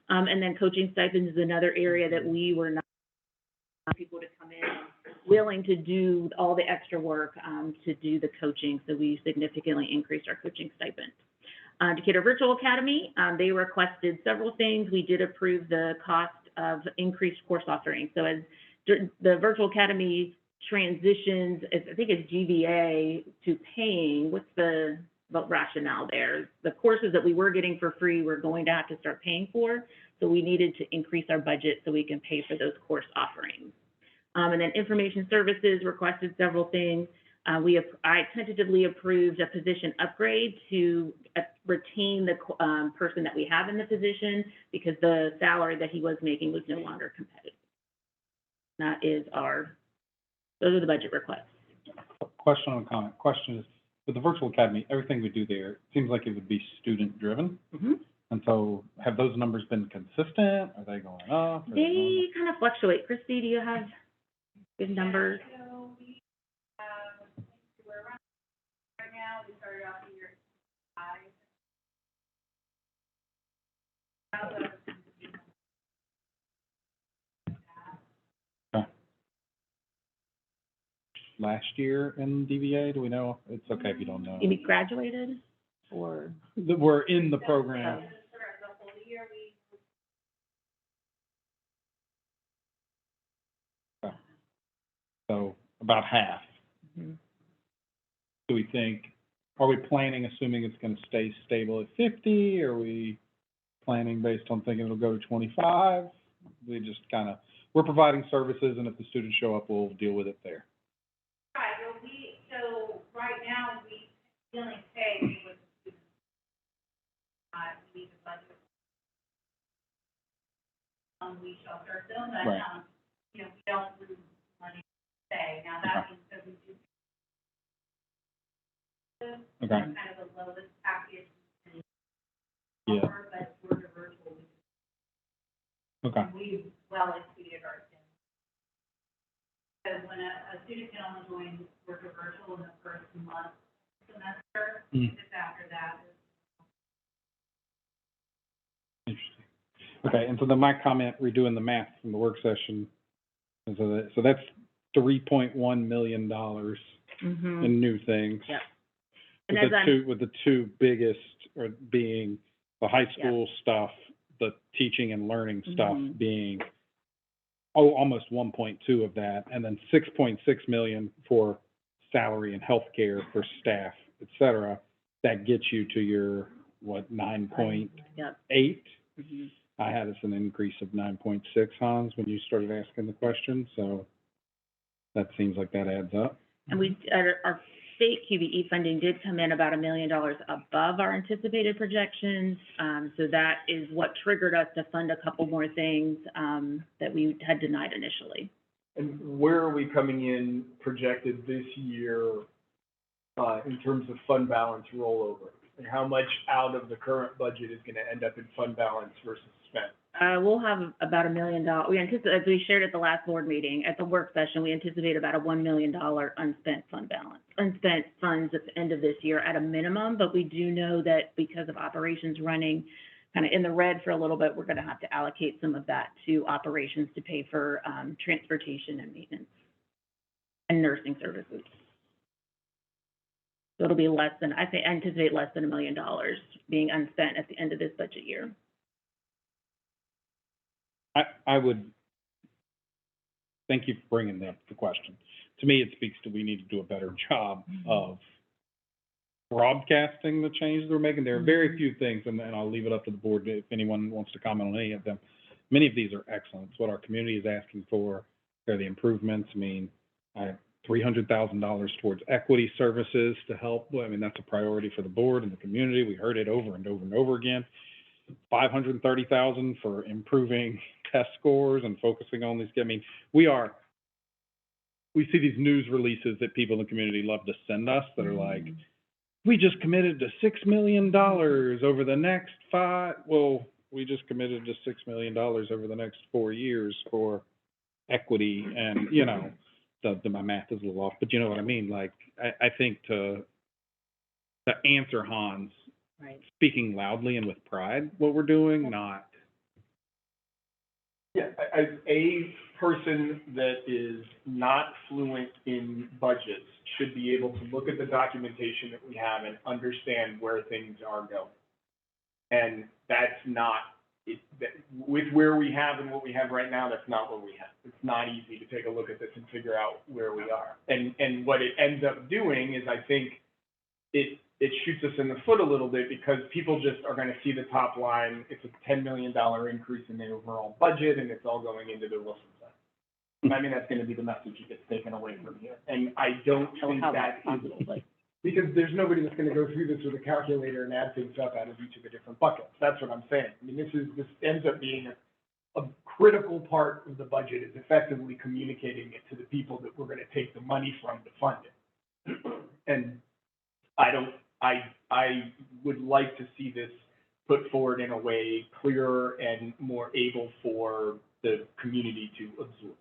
And then coaching stipends is another area that we were not people to come in willing to do all the extra work to do the coaching, so we significantly increased our coaching stipend. Decatur Virtual Academy, they requested several things. We did approve the cost of increased course offerings. So as the Virtual Academy transitions, I think it's GVA to paying, what's the rationale there? The courses that we were getting for free, we're going to have to start paying for. So we needed to increase our budget so we can pay for those course offerings. And then information services requested several things. I tentatively approved a position upgrade to retain the person that we have in the position because the salary that he was making was no longer competitive. Those are the budget requests. Question on a comment. Question is, with the virtual academy, everything we do there, it seems like it would be student driven. Mm-hmm. And so have those numbers been consistent? Are they going up? They kind of fluctuate. Christy, do you have good numbers? So we're around right now. We started off the year at 5. Last year in DVA, do we know? It's okay if you don't know. You mean graduated or? We're in the program. So about half. Mm-hmm. Do we think, are we planning, assuming it's going to stay stable at 50? Are we planning based on thinking it'll go to 25? We just kind of, we're providing services, and if the students show up, we'll deal with it there. Right, well, so right now, we only pay what the students, we need to budget. We shelter them, but, Right. We don't lose money to pay. Now, that means that we do. Okay. Kind of the lowest package in offer, but we're the virtual. Okay. We well exceeded our standards. Because when a student can only join Work Virtual in the first month semester, just after that is. Interesting. Okay, and so then my comment, redoing the math from the work session, so that's $3.1 million Mm-hmm. in new things. Yep. With the two biggest being the high school stuff, the teaching and learning stuff Mm-hmm. being almost 1.2 of that, and then 6.6 million for salary and healthcare for staff, et cetera. That gets you to your 9.8. Yep. Mm-hmm. I had us an increase of 9.6, Hans, when you started asking the question, so that seems like that adds up. And our state QBE funding did come in about $1 million above our anticipated projections. So that is what triggered us to fund a couple more things that we had denied initially. And where are we coming in projected this year in terms of fund balance rollover? And how much out of the current budget is going to end up in fund balance versus spent? We'll have about $1 million. We anticipate, as we shared at the last board meeting, at the work session, we anticipate about a $1 million unspent fund balance, unspent funds at the end of this year at a minimum. But we do know that because of operations running kind of in the red for a little bit, we're going to have to allocate some of that to operations to pay for transportation and maintenance and nursing services. So it'll be less than, I anticipate less than $1 million being unspent at the end of this budget year. I would, thank you for bringing the question. To me, it speaks to we need to do a better job of broadcasting the changes we're making. There are very few things, and I'll leave it up to the board if anyone wants to comment on any of them. Many of these are excellent. It's what our community is asking for. They're the improvements. I mean, $300,000 towards equity services to help. I mean, that's a priority for the board and the community. We heard it over and over and over again. $530,000 for improving test scores and focusing on these. I mean, we see these news releases that people in the community love to send us that are like, we just committed to $6 million over the next 5. Well, we just committed to $6 million over the next 4 years for equity and, you know, my math is a little off, but you know what I mean? Like, I think to answer Hans, Right. speaking loudly and with pride, what we're doing, not, Yeah, as a person that is not fluent in budgets should be able to look at the documentation that we have and understand where things are going. And that's not, with where we have and what we have right now, that's not what we have. It's not easy to take a look at this and figure out where we are. And what it ends up doing is, I think, it shoots us in the foot a little bit because people just are gonna see the top line. It's a $10 million increase in the overall budget, and it's all going into the Wilson Center. And I mean, that's gonna be the message that gets taken away from here. And I don't think that is, because there's nobody that's gonna go through this with a calculator and add things up out of each of the different buckets. That's what I'm saying. I mean, this ends up being a critical part of the budget, is effectively communicating it to the people that we're gonna take the money from to fund it. And I would like to see this put forward in a way clearer and more able for the community to absorb.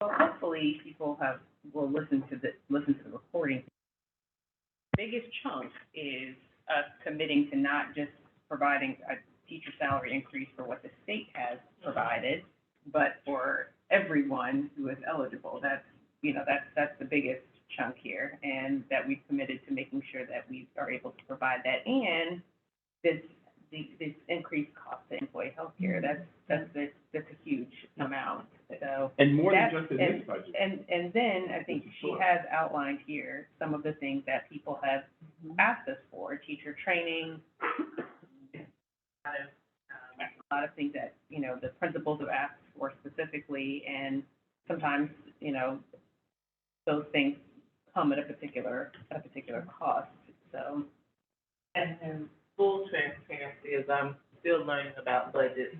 Well, hopefully people will listen to the recording. Biggest chunk is us committing to not just providing a teacher salary increase for what the state has provided, but for everyone who is eligible. That's the biggest chunk here, and that we've committed to making sure that we are able to provide that. And this increased cost to employee healthcare, that's a huge amount. So And more than that's- just in this budget. And then I think she has outlined here some of the things that people have asked us for: teacher training, a lot of things that, you know, the principals have asked for specifically, and sometimes, you know, those things come at a particular cost, so. And full transparency, as I'm still learning about budgets,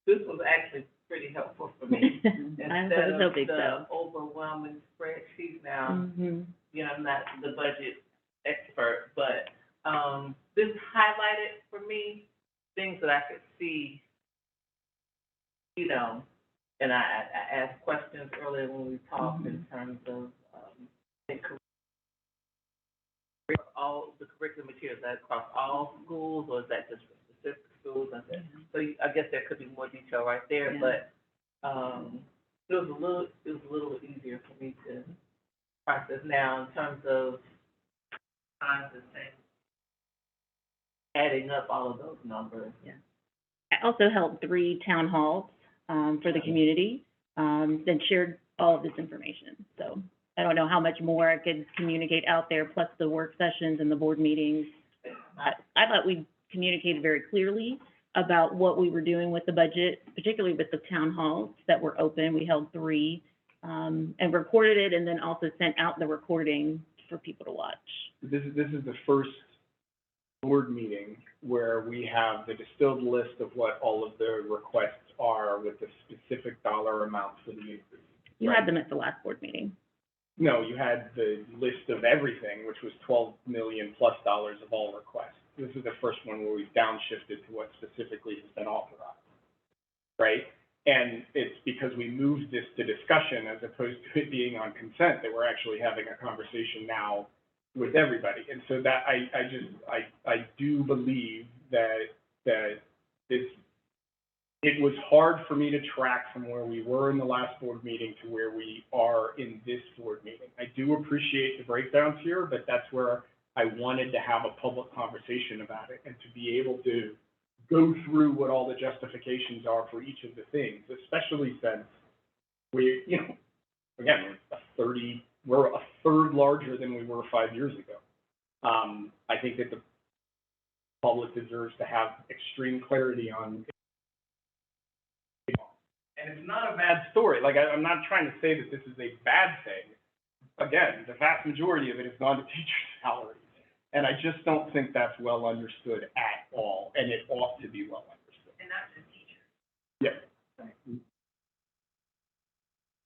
this was actually pretty helpful for me. I was hoping Instead of so. the overwhelming spreadsheet now, Mm-hmm. you know, I'm not the budget expert, but, this highlighted for me things that I could see, you know, and I asked questions earlier when we talked in terms of, all the curriculum materials, that across all schools, or is that just for specific schools? And so I guess there could be more detail right there, Yeah. but, it was a little easier for me to process now in terms of trying to think, adding up all of those numbers. Yeah. I also held 3 town halls, for the community, and shared all of this information. So I don't know how much more I could communicate out there, plus the work sessions and the board meetings. I thought we communicated very clearly about what we were doing with the budget, particularly with the town halls that were open. We held 3, and recorded it, and then also sent out the recording for people to watch. This is the first board meeting where we have the distilled list of what all of the requests are with the specific dollar amounts for the increase. You had them at the last board meeting. No, you had the list of everything, which was $12 million plus of all requests. This is the first one where we've downshifted to what specifically has been authorized, right? And it's because we moved this to discussion as opposed to it being on consent that we're actually having a conversation now with everybody. And so that, I do believe that this, it was hard for me to track from where we were in the last board meeting to where we are in this board meeting. I do appreciate the breakdowns here, but that's where I wanted to have a public conversation about it and to be able to go through what all the justifications are for each of the things, especially since we, you know, again, we're a third larger than we were 5 years ago. I think that the public deserves to have extreme clarity on. And it's not a bad story. Like, I'm not trying to say that this is a bad thing. Again, the vast majority of it has gone to teacher salaries. And I just don't think that's well understood at all, and it ought to be well understood. And not just teachers. Yeah.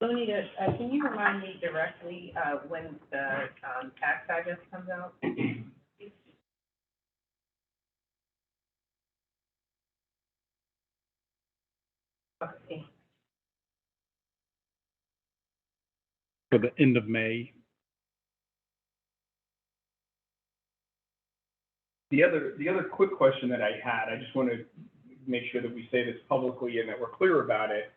Bonita, can you remind me directly, when the, tax digest comes out? Okay. For the end of May. The other quick question that I had, I just want to make sure that we say this publicly and that we're clear about it.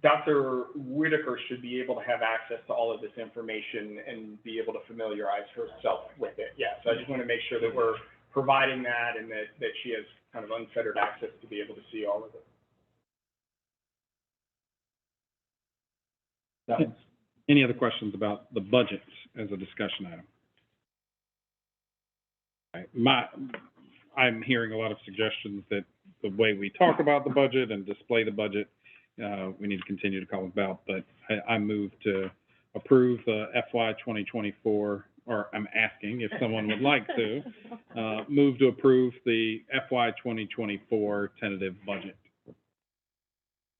Dr. Whitaker should be able to have access to all of this information and be able to familiarize herself with it. Yeah, so I just want to make sure that we're providing that and that she has kind of unfettered access to be able to see all of it. That was Any other questions about the budget as a discussion item? I'm hearing a lot of suggestions that the way we talk about the budget and display the budget, we need to continue to call about, but I move to approve the FY 2024, or I'm asking if someone would like to, move to approve the FY 2024 tentative budget.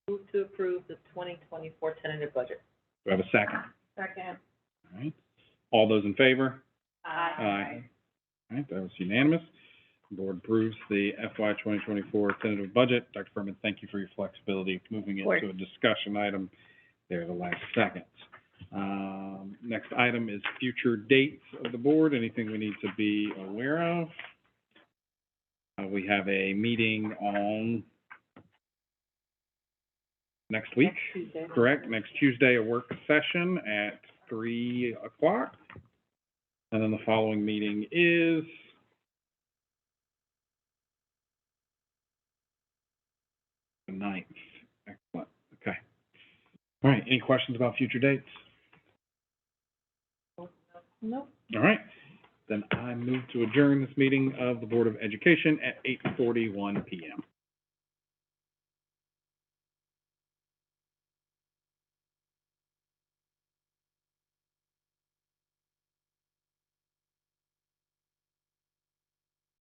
Move to approve the 2024 tentative budget. Do I have a second? Second. All right. All those in favor? Aye. All right, that was unanimous. The board approves the FY 2024 tentative budget. Dr. Furman, thank you for your flexibility moving it to a discussion item there the last second. Next item is future dates of the board, anything we need to be aware of. We have a meeting on next week, Tuesday. correct? Next Tuesday, a work session at 3 o'clock. And then the following meeting is the 9th. Excellent. Okay. All right. Any questions about future dates? Nope. All right. Then I move to adjourn this meeting of the Board of Education at 8:41 p.m.